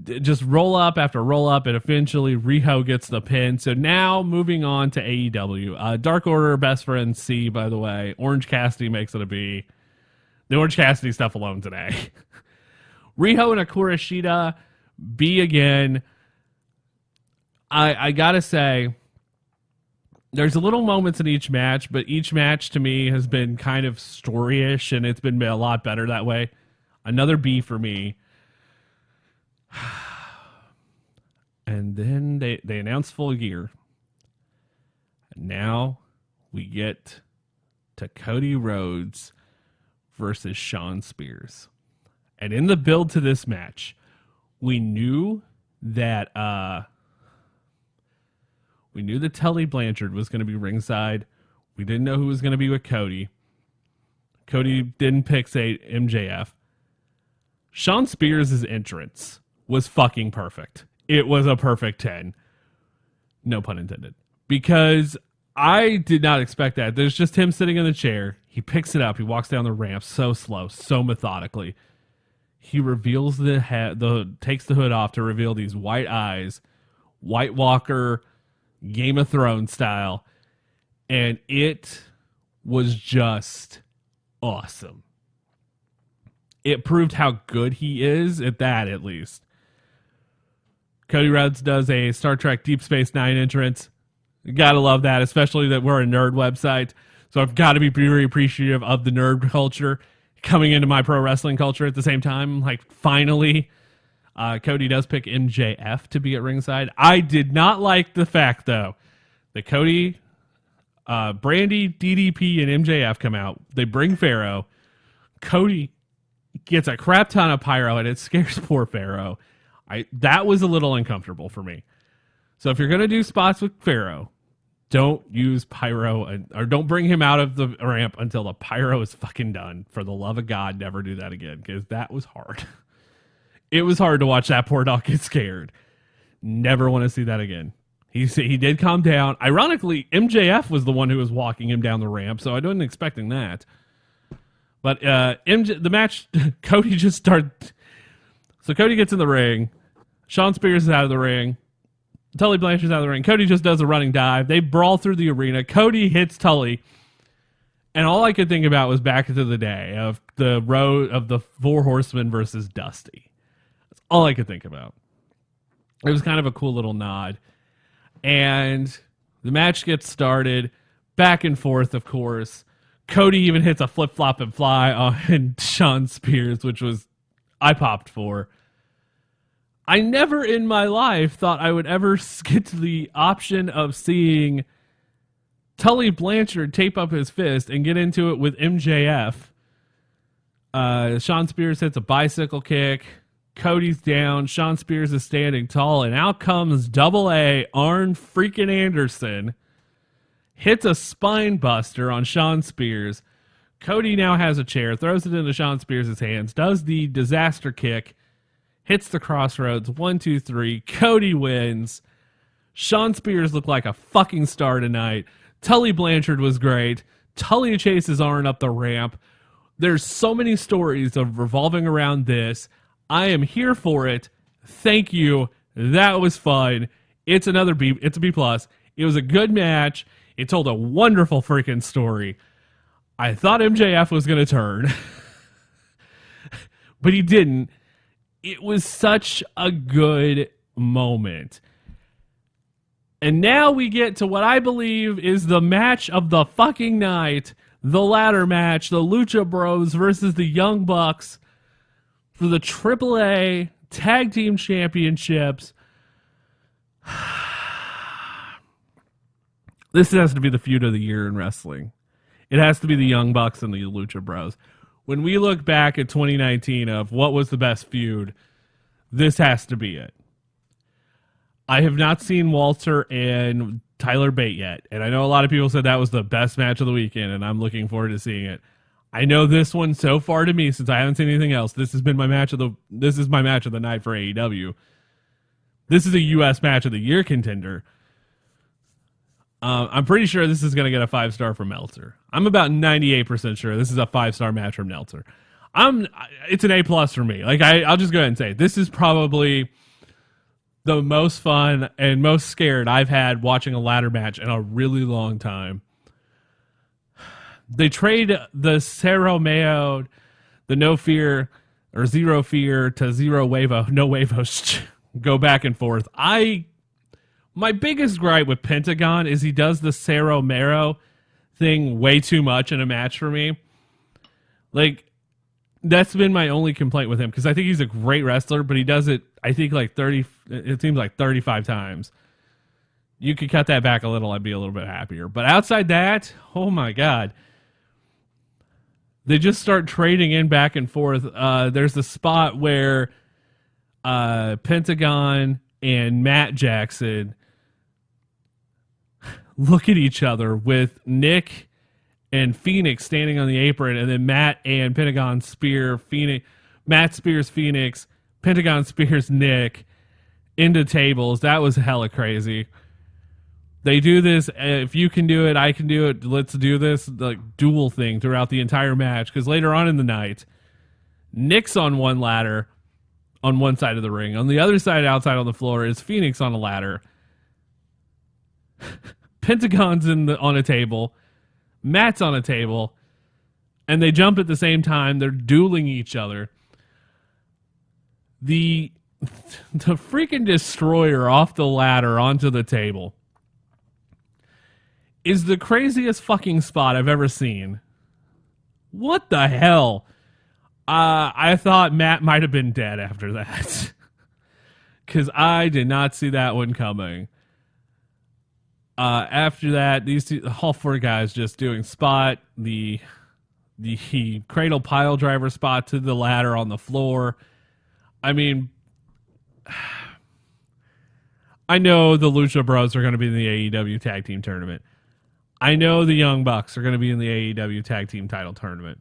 C: Just roll up after roll up, and eventually Riho gets the pin. So now moving on to AEW. Dark Order, best friend C, by the way. Orange Cassidy makes it a B. The Orange Cassidy stuff alone today. Riho and Akura Shida, B again. I gotta say, there's a little moments in each match, but each match to me has been kind of story-ish, and it's been a lot better that way. Another B for me. And then they announced Full Gear. And now we get to Cody Rhodes versus Shawn Spears. And in the build to this match, we knew that Tully Blanchard was going to be ringside. We didn't know who was going to be with Cody. Cody didn't pick, say, MJF. Shawn Spears' entrance was fucking perfect. It was a perfect 10. No pun intended. Because I did not expect that. There's just him sitting in the chair. He picks it up. He walks down the ramp so slow, so methodically. He reveals takes the hood off to reveal these white eyes, White Walker, Game of Thrones style. And it was just awesome. It proved how good he is at that, at least. Cody Rhodes does a Star Trek Deep Space Nine entrance. Gotta love that, especially that we're a nerd website. So I've got to be very appreciative of the nerd culture coming into my pro wrestling culture at the same time. Like, finally, Cody does pick MJF to be at ringside. I did not like the fact, though, that Cody, Brandy, DDP, and MJF come out. They bring Pharaoh. Cody gets a crap ton of pyro, and it scares poor Pharaoh. That was a little uncomfortable for me. So if you're going to do spots with Pharaoh, don't use pyro, or don't bring him out of the ramp until the pyro is fucking done. For the love of God, never do that again, because that was hard. It was hard to watch that poor dog get scared. Never want to see that again. He did calm down. Ironically, MJF was the one who was walking him down the ramp, so I wasn't expecting that. But the match, Cody just started. So Cody gets in the ring. Shawn Spears is out of the ring. Tully Blanchard's out of the ring. Cody just does a running dive. They brawl through the arena. Cody hits Tully. And all I could think about was back into the day of the road of the Four Horsemen versus Dusty. That's all I could think about. It was kind of a cool little nod. And the match gets started. Back and forth, of course. Cody even hits a flip-flop and fly on Shawn Spears, which was I popped for. I never in my life thought I would ever get to the option of seeing Tully Blanchard tape up his fist and get into it with MJF. Shawn Spears hits a bicycle kick. Cody's down. Shawn Spears is standing tall, and out comes AA Arn freaking Anderson. Hits a spine buster on Shawn Spears. Cody now has a chair, throws it into Shawn Spears' hands, does the disaster kick, hits the crossroads, 1, 2, 3. Cody wins. Shawn Spears looked like a fucking star tonight. Tully Blanchard was great. Tully chases Arn up the ramp. There's so many stories of revolving around this. I am here for it. Thank you. That was fun. It's another B. It's a B+. It was a good match. It told a wonderful freaking story. I thought MJF was going to turn, but he didn't. It was such a good moment. And now we get to what I believe is the match of the fucking night, the ladder match, the Lucha Bros versus the Young Bucks for the AAA Tag Team Championships. This has to be the feud of the year in wrestling. It has to be the Young Bucks and the Lucha Bros. When we look back at 2019 of what was the best feud, this has to be it. I have not seen Walter and Tyler Bate yet. And I know a lot of people said that was the best match of the weekend, and I'm looking forward to seeing it. I know this one so far to me, since I haven't seen anything else, this is my match of the night for AEW. This is a US match of the year contender. I'm pretty sure this is going to get a 5-star from Meltzer. I'm about 98% sure this is a 5-star match from Meltzer. It's an A+ for me. Like I'll just go ahead and say this is probably the most fun and most scared I've had watching a ladder match in a really long time. They trade the Cerro Mayo, the no fear or zero fear to zero huevo, no huevos, go back and forth. My biggest gripe with Pentagon is he does the Cerro Mayo thing way too much in a match for me. Like, that's been my only complaint with him, because I think he's a great wrestler, but he does it, I think, it seems like 35 times. You could cut that back a little, I'd be a little bit happier. But outside that, oh my God. They just start trading in back and forth. There's a spot where Pentagon and Matt Jackson look at each other with Nick and Phoenix standing on the apron, and then Matt and Pentagon spear Phoenix. Matt spears Phoenix. Pentagon spears Nick into tables. That was hella crazy. They do this. If you can do it, I can do it. Let's do this like duel thing throughout the entire match, because later on in the night, Nick's on one ladder on one side of the ring. On the other side, outside on the floor, is Phoenix on a ladder. Pentagon's on a table. Matt's on a table. And they jump at the same time. They're dueling each other. The freaking destroyer off the ladder onto the table is the craziest fucking spot I've ever seen. What the hell? I thought Matt might have been dead after that. Because I did not see that one coming. After that, all four guys just doing spot, the cradle pile driver spot to the ladder on the floor. I mean, I know the Lucha Bros are going to be in the AEW Tag Team Tournament. I know the Young Bucks are going to be in the AEW Tag Team Title Tournament.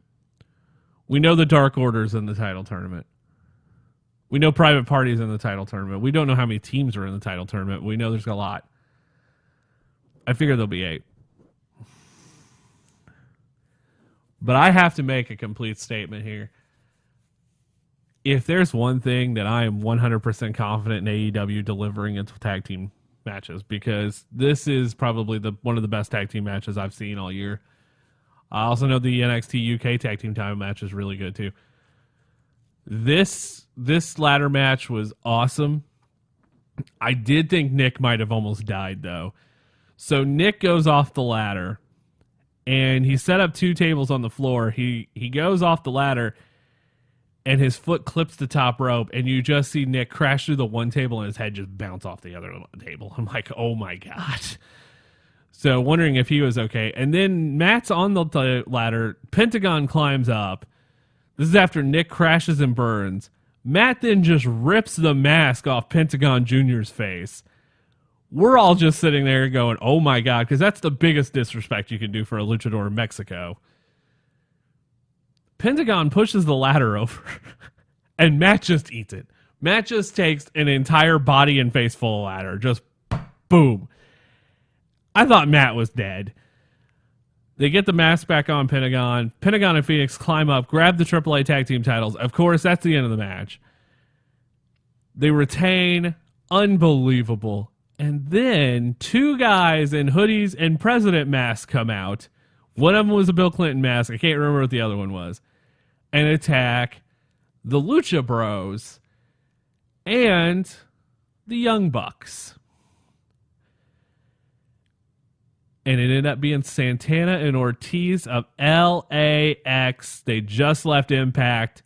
C: We know the Dark Order's in the title tournament. We know Private Party's in the title tournament. We don't know how many teams are in the title tournament. We know there's a lot. I figure there'll be 8. But I have to make a complete statement here. If there's one thing that I am 100% confident in AEW delivering into tag team matches, because this is probably one of the best tag team matches I've seen all year. I also know the NXT UK tag team title match is really good too. This ladder match was awesome. I did think Nick might have almost died though. So Nick goes off the ladder, and he set up 2 tables on the floor. He goes off the ladder, and his foot clips the top rope, and you just see Nick crash through the one table, and his head just bounce off the other table. I'm like, oh my God. So wondering if he was okay. And then Matt's on the ladder. Pentagon climbs up. This is after Nick crashes and burns. Matt then just rips the mask off Pentagon Jr.'s face. We're all just sitting there going, oh my God, because that's the biggest disrespect you can do for a luchador in Mexico. Pentagon pushes the ladder over, and Matt just eats it. Matt just takes an entire body and face full of ladder. Just boom. I thought Matt was dead. They get the mask back on Pentagon. Pentagon and Phoenix climb up, grab the AAA tag team titles. Of course, that's the end of the match. They retain. Unbelievable. And then 2 guys in hoodies and president masks come out. One of them was a Bill Clinton mask. I can't remember what the other one was. And attack the Lucha Bros and the Young Bucks. And it ended up being Santana and Ortiz of LAX. They just left Impact.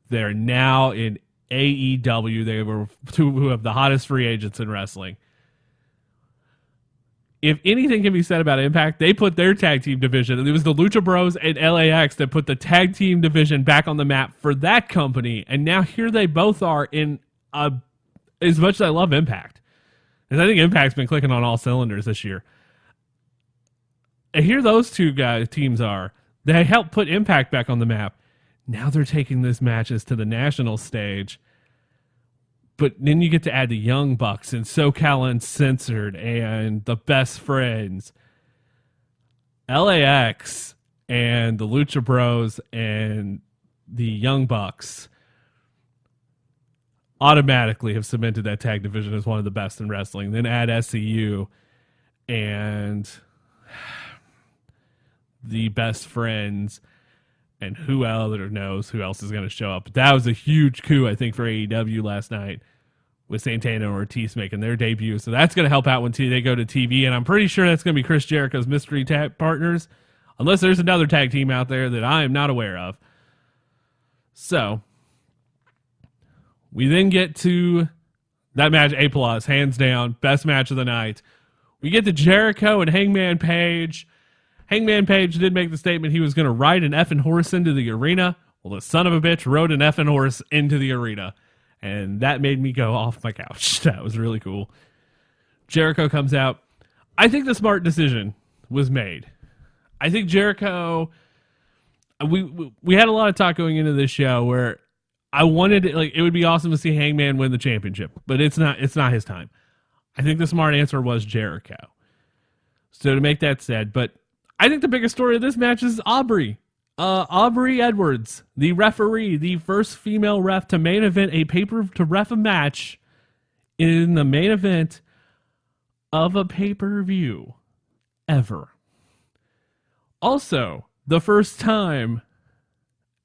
C: They're now in AEW. They were 2 of the hottest free agents in wrestling. If anything can be said about Impact, they put their tag team division. It was the Lucha Bros and LAX that put the tag team division back on the map for that company. And now here they both are in as much as I love Impact. Because I think Impact's been clicking on all cylinders this year. And here those two teams are. They helped put Impact back on the map. Now they're taking these matches to the national stage. But then you get to add the Young Bucks and SoCal Uncensored and the Best Friends, LAX and the Lucha Bros and the Young Bucks automatically have cemented that tag division as one of the best in wrestling. Then add SCU and the Best Friends, and who else knows who else is going to show up. But that was a huge coup, I think, for AEW last night with Santana and Ortiz making their debut. So that's going to help out when they go to TV. And I'm pretty sure that's going to be Chris Jericho's mystery tag partners, unless there's another tag team out there that I am not aware of. So we then get to that match, A+, hands down, best match of the night. We get to Jericho and Hangman Page. Hangman Page did make the statement he was going to ride an effing horse into the arena. Well, the son of a bitch rode an effing horse into the arena. And that made me go off my couch. That was really cool. Jericho comes out. I think the smart decision was made. I think Jericho, we had a lot of talk going into this show where I wanted it, like, it would be awesome to see Hangman win the championship, but it's not his time. I think the smart answer was Jericho. So to make that said, but I think the biggest story of this match is Aubrey. Aubrey Edwards, the referee, the first female ref to main event to ref a match in the main event of a pay-per-view ever. Also, the first time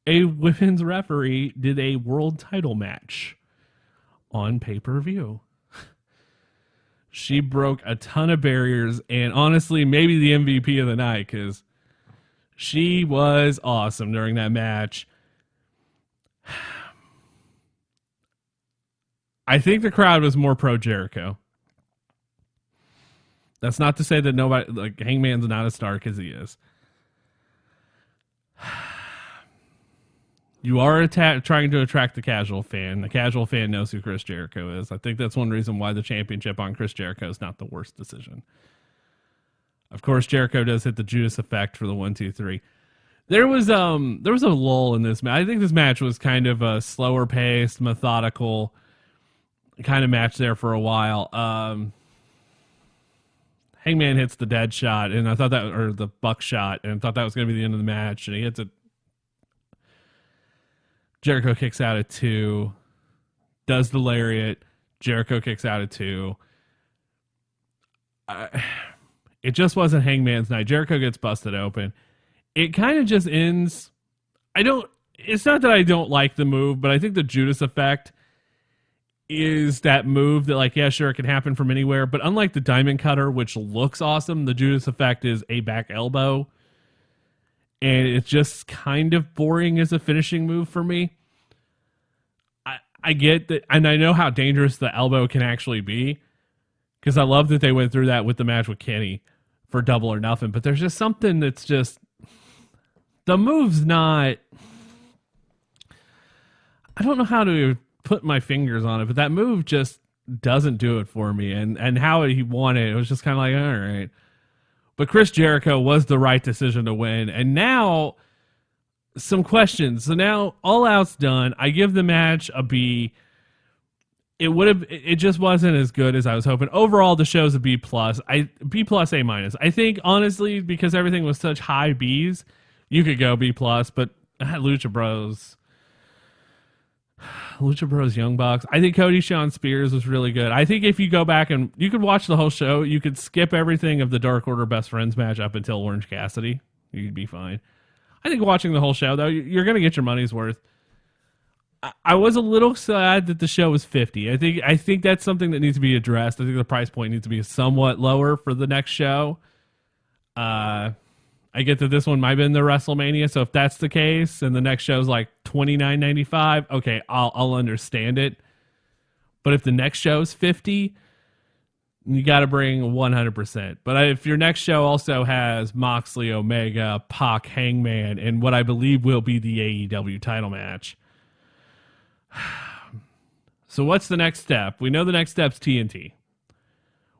C: a women's referee did a world title match on pay-per-view. She broke a ton of barriers, and honestly, maybe the MVP of the night, because she was awesome during that match. I think the crowd was more pro Jericho. That's not to say that nobody, like, Hangman's not a star, because he is. You are trying to attract the casual fan. The casual fan knows who Chris Jericho is. I think that's one reason why the championship on Chris Jericho is not the worst decision. Of course, Jericho does hit the Judas effect for the 1, 2, 3. There was a lull in this match. I think this match was kind of a slower paced, methodical kind of match there for a while. Hangman hits the dead shot, and I thought that, or the buck shot, and I thought that was going to be the end of the match. And he hits it. Jericho kicks out at 2, does the lariat. Jericho kicks out at 2. It just wasn't Hangman's night. Jericho gets busted open. It kind of just ends. It's not that I don't like the move, but I think the Judas effect is that move that, like, yeah, sure, it can happen from anywhere. But unlike the Diamond Cutter, which looks awesome, the Judas effect is a back elbow. And it's just kind of boring as a finishing move for me. I get that, and I know how dangerous the elbow can actually be, because I love that they went through that with the match with Kenny for Double or Nothing. But there's just something that's just, the move's not, I don't know how to put my fingers on it, but that move just doesn't do it for me. And how he won it was just kind of like, all right. But Chris Jericho was the right decision to win. And now, some questions. So now, All Out's done. I give the match a B. It just wasn't as good as I was hoping. Overall, the show's a B+. B+, A-. I think, honestly, because everything was such high Bs, you could go B+, but Lucha Bros, Young Bucks. I think Cody Shawn Spears was really good. I think if you go back and you could watch the whole show, you could skip everything of the Dark Order Best Friends match up until Orange Cassidy. You'd be fine. I think watching the whole show, though, you're going to get your money's worth. I was a little sad that the show was 50. I think that's something that needs to be addressed. I think the price point needs to be somewhat lower for the next show. I get that this one might have been the WrestleMania, so if that's the case and the next show's like $29.95, okay, I'll understand it. But if the next show's 50, you got to bring 100%. But if your next show also has Moxley, Omega, Pac, Hangman, and what I believe will be the AEW title match. So what's the next step? We know the next step's TNT.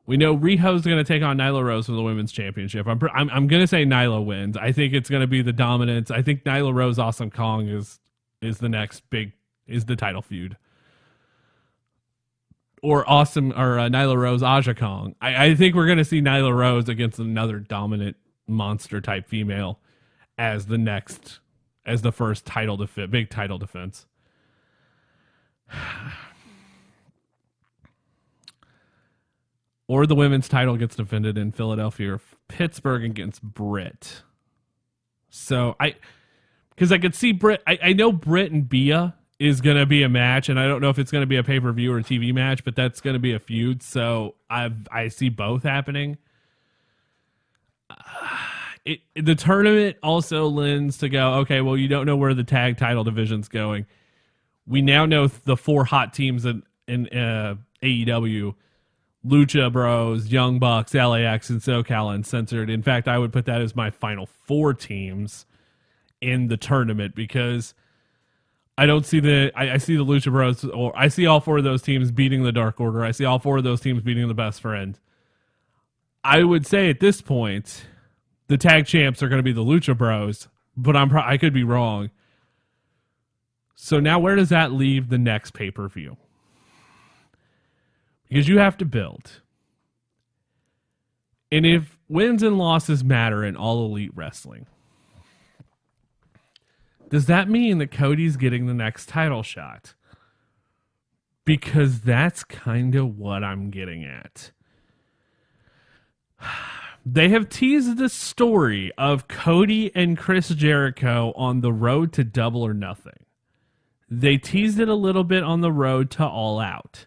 C: We know Riho's going to take on Nyla Rose for the women's championship. I'm going to say Nyla wins. I think it's going to be the dominance. I think Nyla Rose Awesome Kong is the title feud. Or Nyla Rose Aja Kong. I think we're going to see Nyla Rose against another dominant monster type female as the first big title defense. Or the women's title gets defended in Philadelphia or Pittsburgh against Britt. So because I could see Britt. I know Britt and Bia is going to be a match, and I don't know if it's going to be a pay-per-view or a TV match, but that's going to be a feud. So I see both happening. The tournament also lends to go, okay, well, you don't know where the tag title division's going. We now know the 4 hot teams in AEW. Lucha Bros, Young Bucks, LAX, and SoCal Uncensored. In fact, I would put that as my final 4 teams in the tournament because I don't see I see the Lucha Bros, or I see all 4 of those teams beating the Dark Order. I see all 4 of those teams beating the Best Friend. I would say at this point, the tag champs are going to be the Lucha Bros, but I could be wrong. So now where does that leave the next pay-per-view? Because you have to build. And if wins and losses matter in all elite wrestling, does that mean that Cody's getting the next title shot? Because that's kind of what I'm getting at. They have teased the story of Cody and Chris Jericho on the road to Double or Nothing. They teased it a little bit on the road to All Out.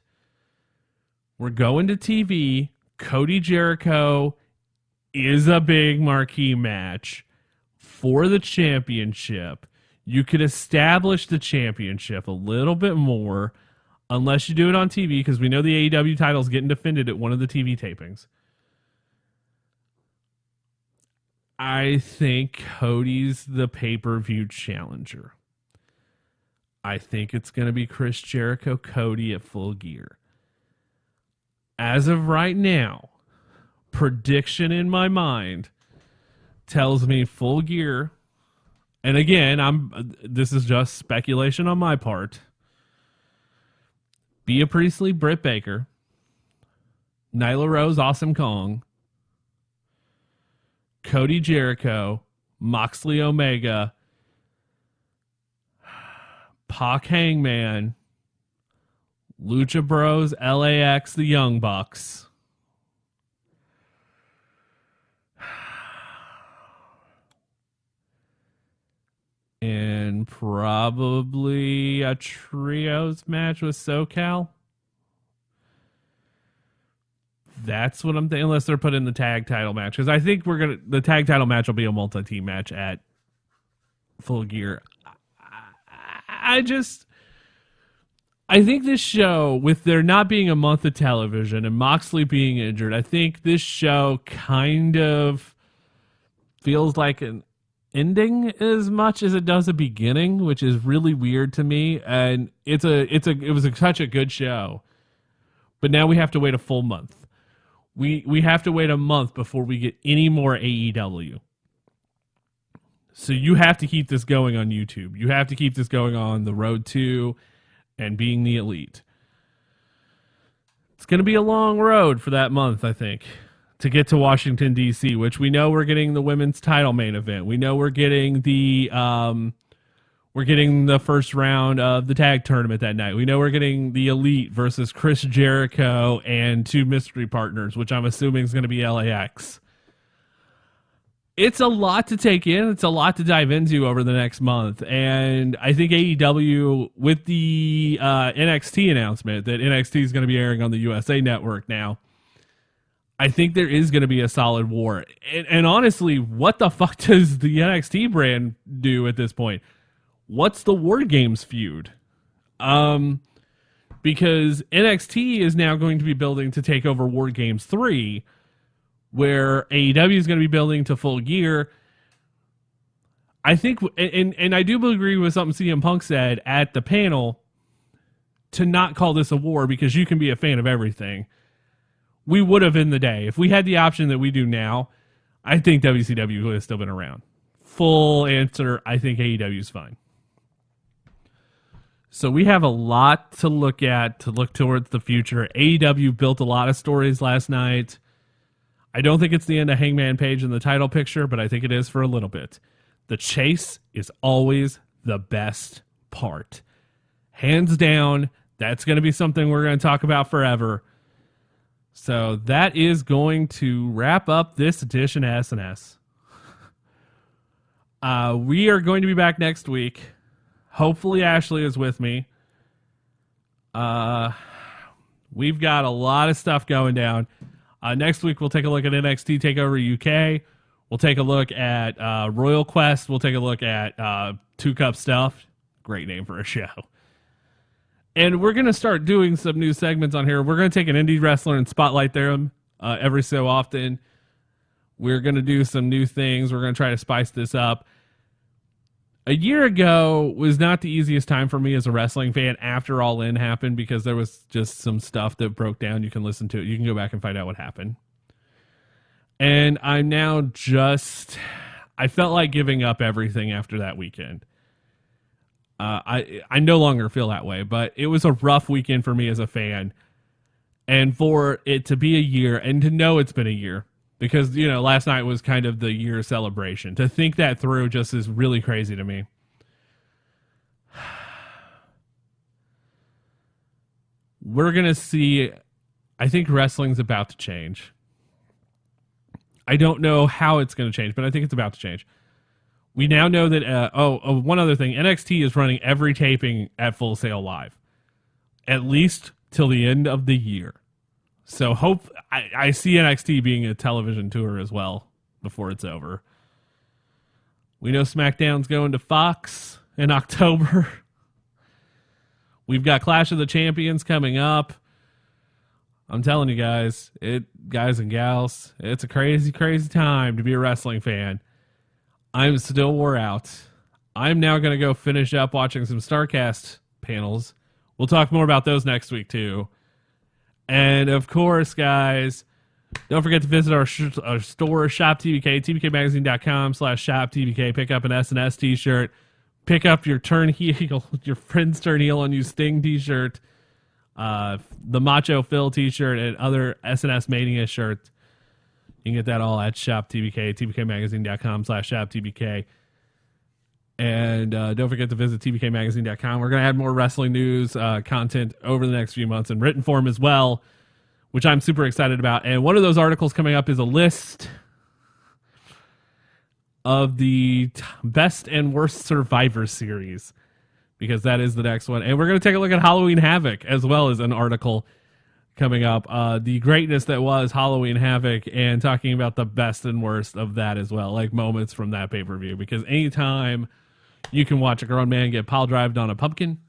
C: We're going to TV. Cody Jericho is a big marquee match for the championship. You could establish the championship a little bit more unless you do it on TV, because we know the AEW title's getting defended at one of the TV tapings. I think Cody's the pay-per-view challenger. I think it's going to be Chris Jericho Cody at Full Gear. As of right now, prediction in my mind tells me Full Gear. And again, this is just speculation on my part. Bea Priestley, Britt Baker, Nyla Rose, Awesome Kong, Cody Jericho, Moxley Omega, Pac Hangman, Lucha Bros, LAX, the Young Bucks. And probably a trios match with SoCal. That's what I'm thinking, unless they're putting the tag title match. Because I think the tag title match will be a multi-team match at Full Gear. I think this show, with there not being a month of television and Moxley being injured, I think this show kind of feels like an ending as much as it does a beginning, which is really weird to me. And it was such a good show, but now we have to wait a full month. We have to wait a month before we get any more AEW. So you have to keep this going on YouTube. You have to keep this going on the road to and being the elite. It's going to be a long road for that month, I think, to get to Washington, D.C., which we know we're getting the women's title main event. We know we're getting the first round of the tag tournament that night. We know we're getting the elite versus Chris Jericho and 2 mystery partners, which I'm assuming is going to be LAX. It's a lot to take in. It's a lot to dive into over the next month. And I think AEW, with the NXT announcement that NXT is going to be airing on the USA Network now, I think there is going to be a solid war. And honestly, what the fuck does the NXT brand do at this point? What's the War Games feud? Because NXT is now going to be building to take over War Games 3, where AEW is going to be building to Full Gear. I think, and I do agree with something CM Punk said at the panel, to not call this a war, because you can be a fan of everything. we would have in the day. If we had the option that we do now, I think WCW would have still been around. Full answer, I think AEW is fine. So we have a lot to look at, to look towards the future. AEW built a lot of stories last night. I don't think it's the end of Hangman Page in the title picture, but I think it is for a little bit. The chase is always the best part. Hands down, that's going to be something we're going to talk about forever. So that is going to wrap up this edition of SNS. We are going to be back next week. Hopefully Ashley is with me. We've got a lot of stuff going down. Next week, we'll take a look at NXT TakeOver UK. We'll take a look at Royal Quest. We'll take a look at Two Cup Stuff. Great name for a show. And we're going to start doing some new segments on here. We're going to take an indie wrestler and spotlight them every so often. We're going to do some new things. We're going to try to spice this up. A year ago was not the easiest time for me as a wrestling fan after All In happened, because there was just some stuff that broke down. You can listen to it. You can go back and find out what happened. And I'm now I felt like giving up everything after that weekend. I no longer feel that way, but it was a rough weekend for me as a fan. And for it to be a year, and to know it's been a year, because, last night was kind of the year celebration. To think that through just is really crazy to me. We're going to see, I think wrestling's about to change. I don't know how it's going to change, but I think it's about to change. We now know that, one other thing, NXT is running every taping at Full Sail Live, at least till the end of the year. So I see NXT being a television tour as well before it's over. We know SmackDown's going to Fox in October. We've got Clash of the Champions coming up. I'm telling you guys and gals, it's a crazy, crazy time to be a wrestling fan. I'm still wore out. I'm now going to go finish up watching some StarCast panels. We'll talk more about those next week too. And of course, guys, don't forget to visit our store, Shop TBK, tbkmagazine.com/shop TBK. Pick up an SNS t-shirt. Pick up your your friend's turn heel on you Sting t-shirt, the Macho Phil t-shirt, and other SNS Mania shirts. You can get that all at Shop TBK, tbkmagazine.com/shop TBK. And don't forget to visit tbkmagazine.com. We're going to add more wrestling news content over the next few months in written form as well, which I'm super excited about. And one of those articles coming up is a list of the best and worst Survivor Series, because that is the next one. And we're going to take a look at Halloween Havoc as well as an article coming up. The greatness that was Halloween Havoc, and talking about the best and worst of that as well, like moments from that pay-per-view. Because anytime you can watch a grown man get pile-drived on a pumpkin,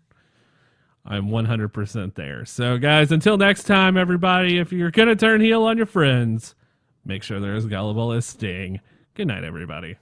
C: I'm 100% there. So, guys, until next time, everybody, if you're going to turn heel on your friends, make sure they're as gullible as Sting. Good night, everybody.